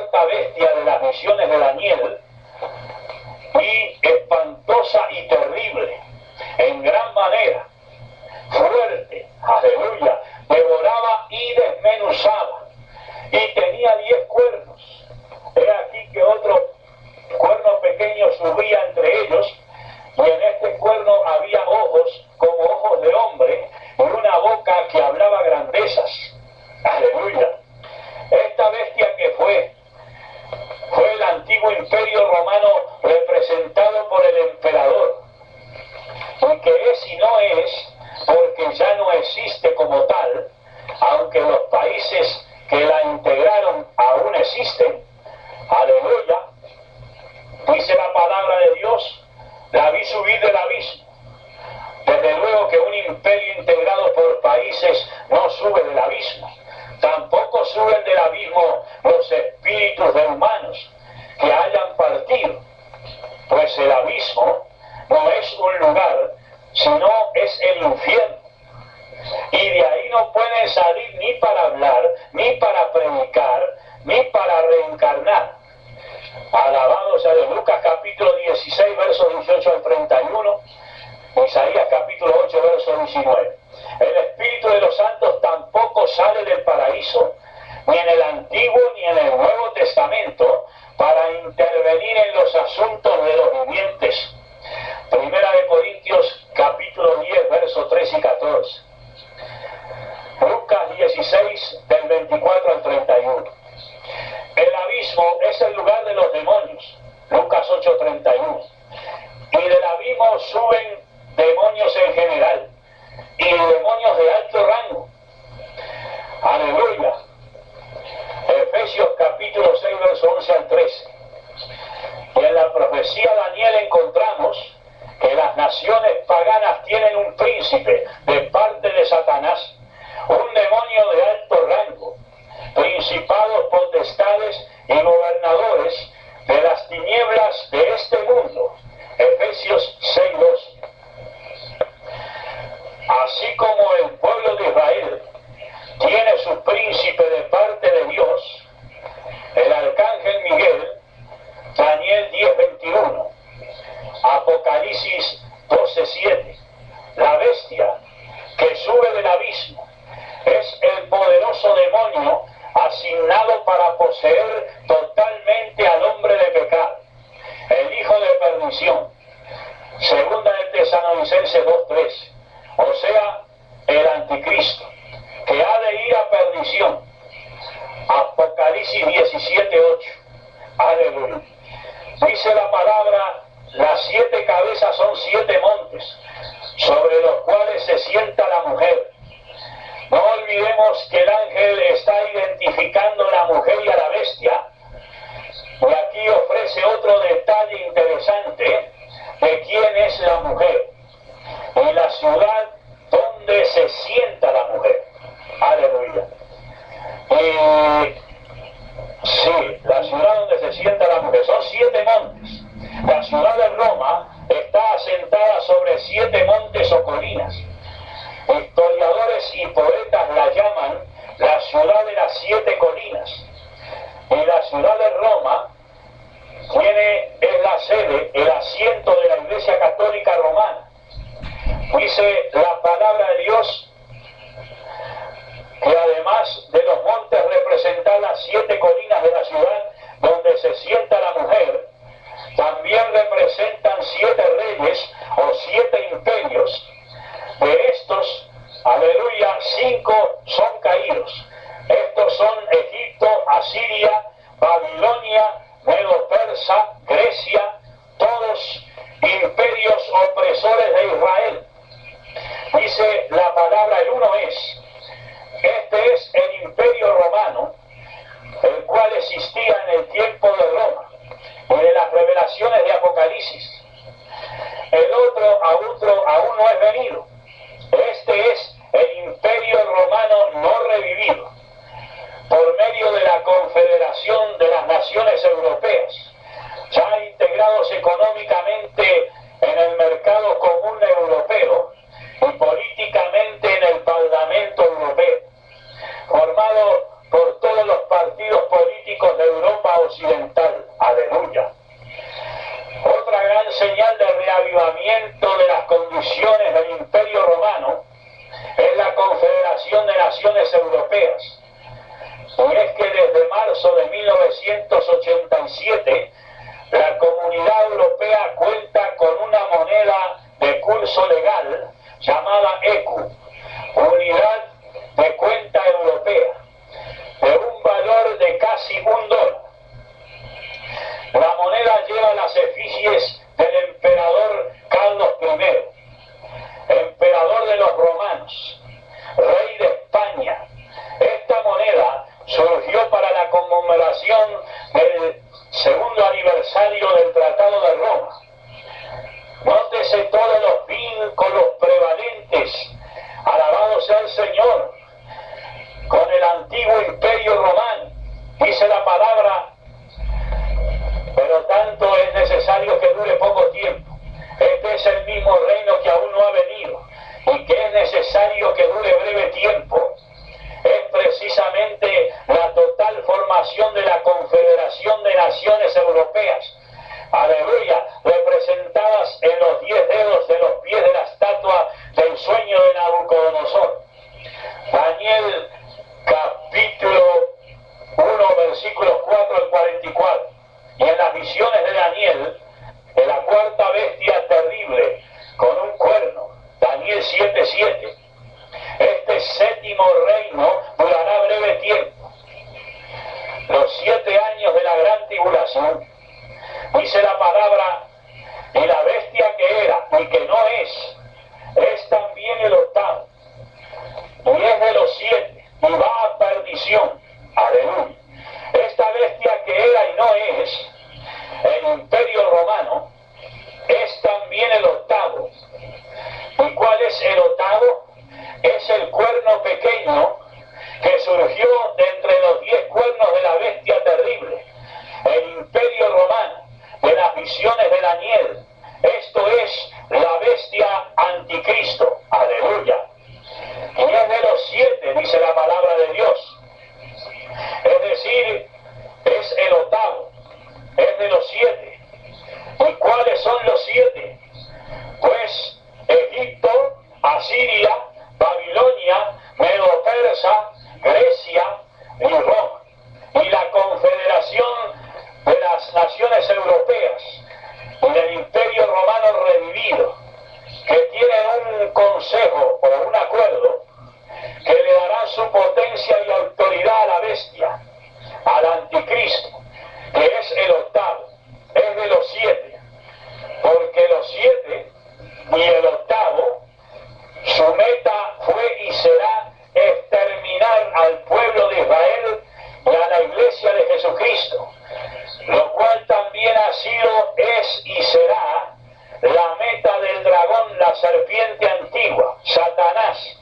cuarta bestia de las visiones de Daniel, y espantosa y terrible, en gran manera, fuerte, aleluya, devoraba y desmenuzaba, y tenía 10 cuernos. He aquí que otro cuerno pequeño subía entre ellos, y en este cuerno había ojos como ojos de hombre, y una boca que hablaba grandezas. Aleluya. Esta bestia que fue el antiguo imperio romano representado por el emperador, y que es y no es, porque ya no existe como tal, aunque los países que la integraron aún existen. Aleluya. Dice la palabra de Dios: la vi subir del abismo. Desde luego que un imperio integrado por países no sube del abismo. Tampoco suben del abismo los espíritus de humanos que hayan partido, pues el abismo no es un lugar, sino es el infierno, y de ahí no pueden salir ni para hablar, ni para predicar, ni para reencarnar. Alabado sea Dios. Lucas capítulo 16 versos 18 al 31, Isaías capítulo 8 verso 19. El espíritu de los santos tampoco sale del paraíso, ni en el Antiguo ni en el Nuevo Testamento, para intervenir en los asuntos de los vivientes. Primera de Corintios capítulo 10 versos 3 y 14. Lucas 16 del 24 al 31. El abismo es el lugar de los demonios. Lucas 8:31. Y del abismo suben demonios en general, y demonios de alto rango. Aleluya. Efesios capítulo 6 verso 11 al 13. Y en la profecía de Daniel encontramos que las naciones paganas tienen un príncipe de parte de Satanás, un demonio de alto rango, principados, potestades y gobernadores de las tinieblas de este mundo. Efesios 6:12. Así como el pueblo de Israel tiene su príncipe de parte de Dios, el arcángel Miguel, Daniel 10:21, Apocalipsis 12:7, la bestia que sube del abismo es el poderoso demonio asignado para poseer totalmente al hombre de pecado, el hijo de perdición. Segunda de Tesalonicenses 2:13. O sea, el anticristo, que ha de ir a perdición. Apocalipsis 17:8. Aleluya. Dice la palabra: las 7 cabezas son 7 montes, sobre los cuales se sienta la mujer. No olvidemos que el ángel está identificando a la mujer y a la bestia. Y aquí ofrece otro detalle interesante de quién es la mujer y la ciudad donde se sienta la mujer. Aleluya. Sí, la ciudad donde se sienta la mujer. Son 7 montes. La ciudad de Roma está asentada sobre 7 montes o colinas. Historiadores y poetas la llaman la ciudad de las 7 colinas. Y la ciudad de Roma es la sede, el asiento de la Iglesia Católica Romana. Dice la palabra de Dios que además de los montes representan las 7 colinas de la ciudad donde se sienta la mujer, también representan 7 reyes o 7 imperios. De estos, aleluya, 5 son caídos. Estos son Egipto, Asiria, Babilonia, Medo-Persa, Grecia, todos imperios opresores de Israel. Dice la palabra, el uno es. Este es el imperio romano, el cual existía en el tiempo de Roma y de las revelaciones de Apocalipsis. El otro aún no es venido. Este es el imperio romano no revivido, por medio de la Confederación de las Naciones Europeas, ya integrados económicamente en el mercado común europeo y políticamente en el Parlamento Europeo, formado por todos los partidos políticos de Europa occidental. Aleluya. Otra gran señal de reavivamiento de las condiciones del Imperio Romano es la Confederación de Naciones Europeas. Y es que desde marzo de 1987 la Comunidad Europea cuenta con una moneda de curso legal llamada ECU, Unidad de Cuenta Europea, de un valor de casi $1. La moneda lleva las efigies del emperador Carlos I, emperador de los romanos, rey de España. Esta moneda surgió para la conmemoración del segundo aniversario del Tratado de Roma. Nótese todos los vínculos prevalentes, alabado sea el Señor, con el antiguo Imperio Romano. Dice la palabra, pero tanto es necesario que dure poco tiempo. Este es el mismo reino que aún no ha venido y que es necesario que dure breve tiempo. Es precisamente la total formación de la Confederación de Naciones Europeas. Aleluya, representadas en los 10 dedos de los pies de la estatua del sueño de Nabucodonosor. Daniel capítulo 1 versículos 4 al 44. Y en las visiones de Daniel, de la cuarta bestia terrible con un cuerno, Daniel 7:7, este séptimo reino durará breve tiempo. Los 7 años de la gran tribulación, dice la palabra, y la bestia que era y que no es también el octavo, y es de los 7, y va a perdición. Aleluya. Esta bestia que era y no es, el Imperio Romano, es también el octavo. ¿Y cuál es el octavo? Es el cuerno pequeño que surgió de entre los 10 cuernos de la bestia terrible, el Imperio Romano, de las visiones de Daniel. Esto es la bestia anticristo. Aleluya. Y es de los 7, dice la palabra de Dios. Es decir, es el octavo, es de los 7. ¿Y cuáles son los 7? Pues Egipto, Asiria, Babilonia, Medo-Persa, Grecia y Roma. Y la Confederación de las Naciones Europeas y del Imperio Romano revivido, que tienen un consejo o un acuerdo que le darán su potencia y autoridad a la bestia, al anticristo, que es el octavo, es de los 7, porque los 7 y el octavo, su meta fue y será exterminar al pueblo de Israel y a la iglesia de Jesucristo, lo cual también ha sido, es y será la meta del dragón, la serpiente antigua, Satanás,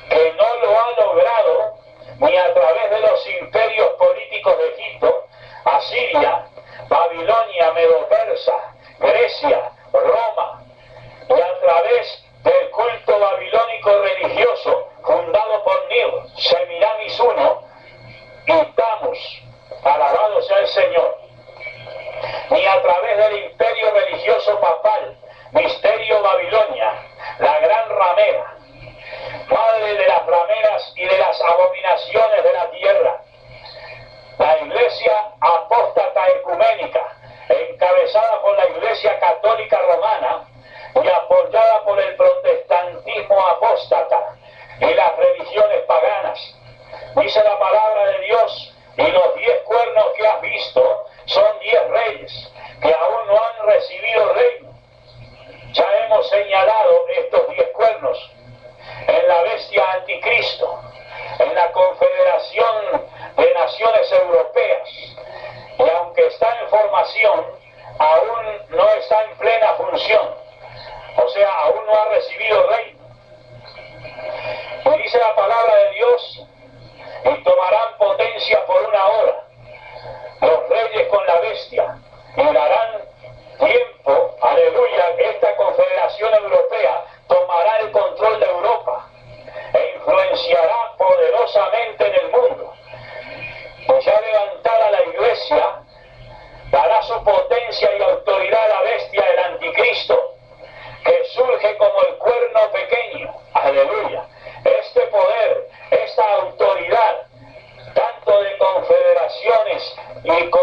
que no lo ha logrado ni a través de los imperios políticos de Egipto, Asiria, Babilonia, Medo-Persa, Grecia, Roma, y a través del culto babilónico religioso fundado por Nil, Semiramis I y Tamus, alabado sea el Señor, ni a través del imperio religioso papal, Misterio Babilonia, la gran ramera, madre de las rameras y de las abominaciones de la tierra, la iglesia apóstata ecuménica, encabezada por la iglesia católica romana y apoyada por el protestantismo apóstata y las religiones paganas. Dice la palabra de Dios, y los 10 cuernos que has visto son 10 reyes que aún no han recibido reino. Ya hemos señalado estos 10 cuernos en la bestia anticristo, en la Confederación de Naciones Europeas,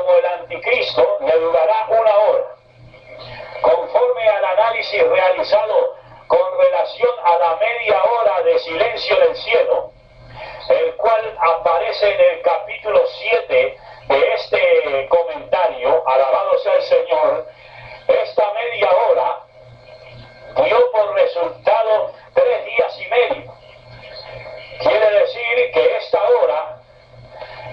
como el anticristo, le durará 1 hora. Conforme al análisis realizado con relación a la media hora de silencio del cielo, el cual aparece en el capítulo 7 de este comentario, alabado sea el Señor, esta media hora dio por resultado 3 días y medio. Quiere decir que esta hora,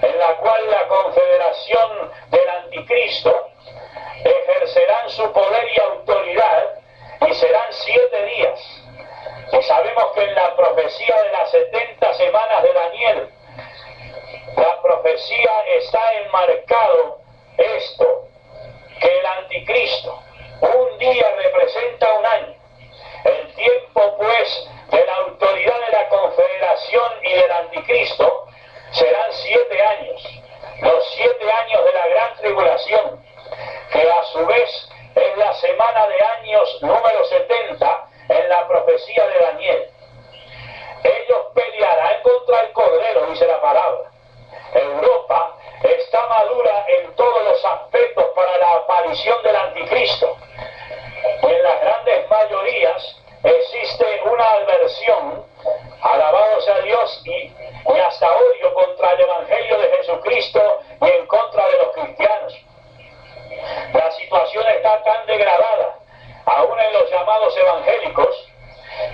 en la cual la confederación del anticristo ejercerán su poder y autoridad, y serán 7 días. Y sabemos que en la profecía de las 70 semanas de Daniel, la profecía está enmarcado esto, que el anticristo, un día representa un año. El tiempo, pues, de la autoridad de la confederación y del anticristo serán 7 años. Los 7 años de la gran tribulación, que a su vez es la semana de años número 70 en la profecía de Daniel. Ellos pelearán contra el Cordero, dice la palabra. Europa está madura en todos los aspectos para la aparición del anticristo. Y en las grandes mayorías existe una aversión, alabado sea Dios, y hasta odio contra el Evangelio de Jesucristo y en contra de los cristianos. La situación está tan degradada, aún en los llamados evangélicos,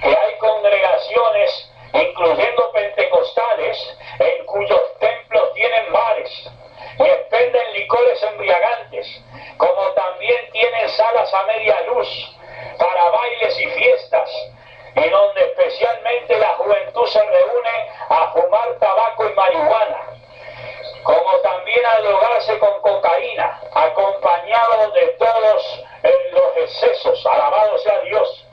que hay congregaciones, incluyendo pentecostales, en cuyos templos tienen bares y expenden licores embriagantes, como también tienen salas a media luz para bailes y fiestas, y donde especialmente la juventud se reúne a fumar tabaco y marihuana, como también a drogarse con cocaína, acompañado de todos los excesos. Alabado sea Dios,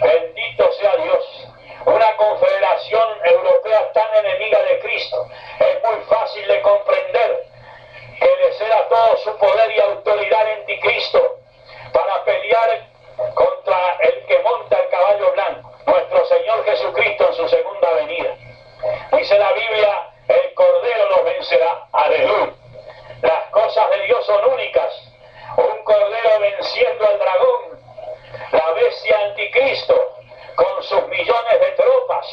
bendito sea Dios. Una confederación europea tan enemiga de Cristo, es muy fácil de comprender que le ceda todo su poder y autoridad al anticristo para pelear contra el que monta el caballo blanco, nuestro Señor Jesucristo en su segunda venida. Dice la Biblia, el Cordero los vencerá. Aleluya. Las cosas de Dios son únicas. Un Cordero venciendo al dragón, la bestia anticristo con sus millones de tropas,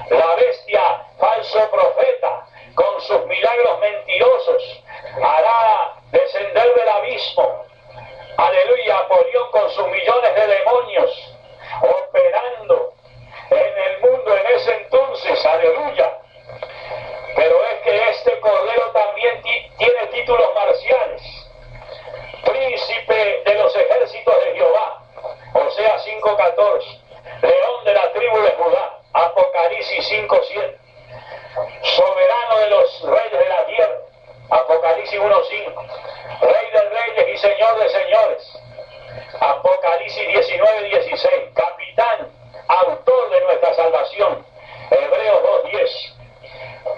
la bestia falso profeta con sus milagros mentirosos, hará descender del abismo, aleluya, Apolión con sus millones de demonios operando en el mundo en ese entonces, aleluya. Pero es que este Cordero también tiene títulos marciales: príncipe de los ejércitos de Jehová, Oseas 5:14, león de la tribu de Judá, Apocalipsis 5:7, soberano de los reyes de la tierra, Apocalipsis 1:5, rey de reyes y señor de señores, Apocalipsis 19:16, capitán, autor de nuestra salvación, Hebreos 2:10,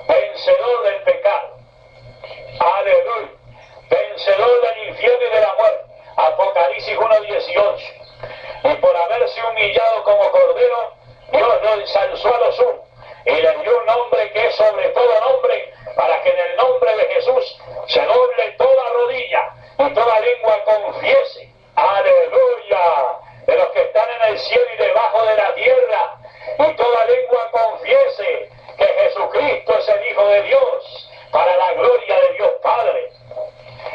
vencedor del pecado, aleluya, vencedor del infierno y de la muerte, Apocalipsis 1:18. Y por haberse humillado como cordero, Dios lo ensalzó a lo sumo y le dio un nombre que es sobre todo nombre, para que en el nombre de Jesús se doble toda rodilla y toda lengua confiese, aleluya, de los que están en el cielo y debajo de la tierra, y toda lengua confiese que Jesucristo es el Hijo de Dios, para la gloria de Dios Padre.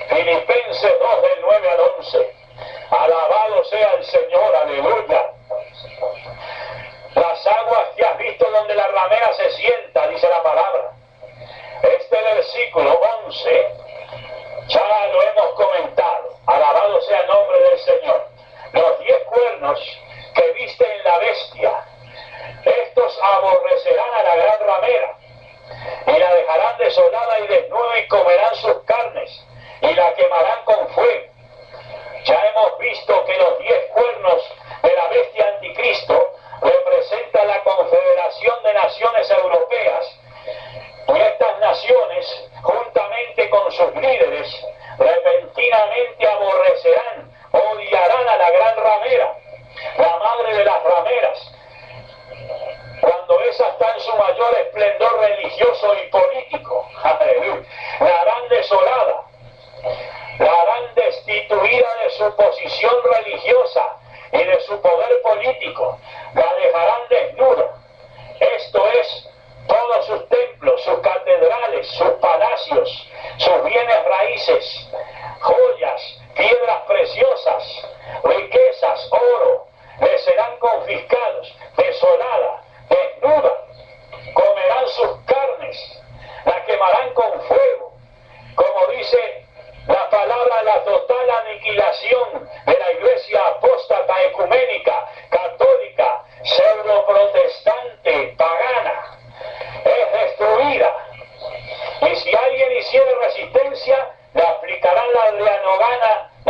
Filipenses 2, del 9 al 11. Alabado sea el Señor, aleluya. Las aguas que has visto donde la ramera se sienta, dice la palabra. Este versículo 11 ya lo hemos comentado. Alabado sea el nombre del Señor. Los 10 cuernos que viste en la bestia, estos aborrecerán a la gran ramera y la dejarán desolada y desnuda, y comerán sus carnes y la quemarán con fuego. Ya hemos visto que los 10 cuernos de la bestia anticristo representan la confederación de naciones europeas, y estas naciones, juntamente con sus líderes, repentinamente aborrecerán, odiarán a la gran ramera, la madre de las rameras, cuando esa está en su mayor esplendor religioso y político. Aleluya. La harán desolada babilónico, la dejarán desnuda. Esto es, todos sus templos, sus catedrales, sus palacios, sus bienes raíces, joyas, piedras preciosas, riquezas, oro, le serán confiscados, desolada, desnuda. Comerán sus carnes, la quemarán con fuego. Como dice la palabra, la total aniquilación de la iglesia apóstata, ecuménica, católica, pseudo-protestante, pagana, es destruida. Y si alguien hiciera resistencia, le aplicarán la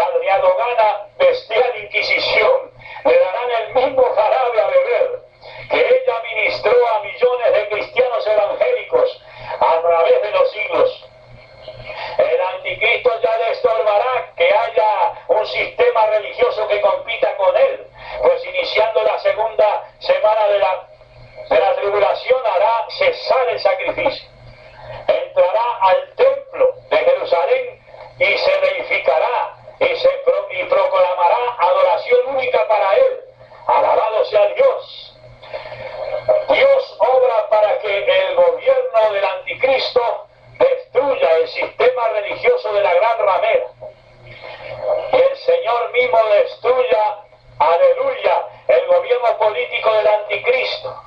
adrianogana bestial inquisición, le darán el mismo jarabe a beber que ella ministró a millones de cristianos evangélicos a través de los siglos. El anticristo ya le estorbará que haya un sistema religioso que compita con él, pues iniciando la segunda semana de la tribulación hará cesar el sacrificio. Entrará al templo de Jerusalén y se deificará y proclamará adoración única para él. Alabado sea Dios. Dios obra para que el gobierno del anticristo destruya el sistema religioso de la gran ramera. Y el Señor mismo destruya, aleluya, el gobierno político del anticristo,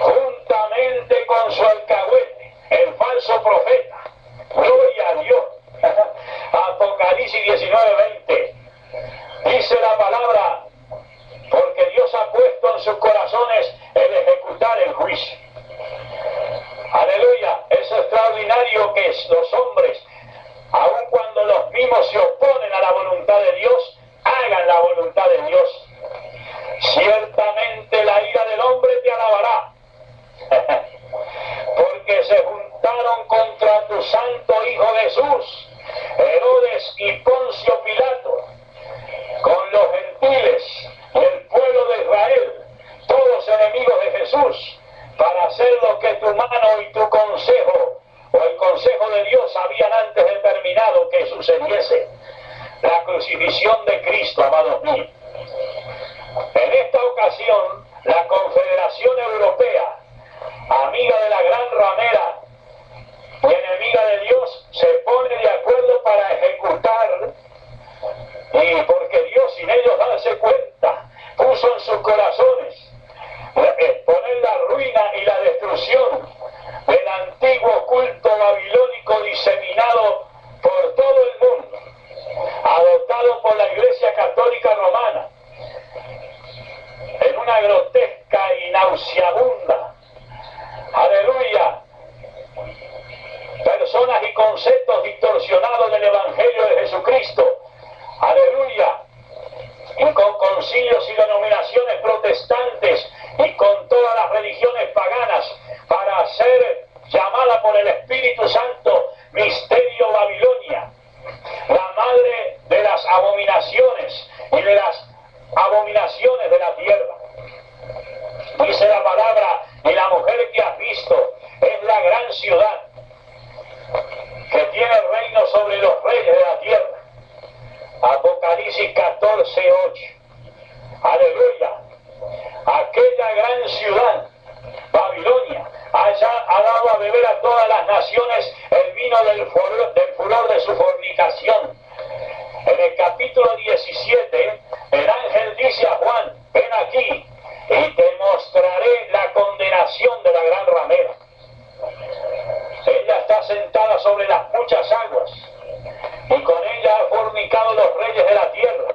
juntamente con su alcahuete, el falso profeta. Gloria a Dios. Apocalipsis 19:20. Dice la palabra, porque Dios ha puesto en sus corazones el ejecutar el juicio. Aleluya. Es extraordinario que los hombres, aun cuando los mismos se oponen a la voluntad de Dios, hagan la voluntad de Dios. Ciertamente la ira del hombre te alabará, porque se juntaron contra tu santo Hijo Jesús, Herodes y Poncio Pilato, con los gentiles y el pueblo de Israel, todos enemigos de Jesús, para hacer lo que tu mano y tu consejo, o el consejo de Dios, habían antes determinado que sucediese. La crucifixión de Cristo, amados míos. En esta ocasión, la Confederación Europea, amiga de la gran ramera y enemiga de Dios, se pone de acuerdo para ejecutar, y porque Dios, sin ellos darse cuenta, puso en sus corazones exponer la ruina y la destrucción del antiguo culto babilónico diseminado por todo el mundo, adoptado por la Iglesia Católica Romana, en una grotesca y nauseabunda, aleluya, personas y conceptos distorsionados del Evangelio de Jesucristo, aleluya, y con concilios y denominaciones protestantes y con todas las religiones paganas, para ser llamada por el Espíritu Santo Misterio Babilonia, la madre de las abominaciones y de las abominaciones de la tierra. Dice la palabra, y la mujer que has visto es la gran ciudad que tiene el reino sobre los reyes de la tierra. Apocalipsis 14:8. Aleluya. Aquella gran ciudad, Babilonia, ha dado a beber a todas las naciones el vino del furor de su fornicación. En el capítulo 17, el ángel dice a Juan, ven aquí y te mostraré la condenación de la gran ramera. Ella está sentada sobre las muchas aguas, y con ella han fornicado los reyes de la tierra.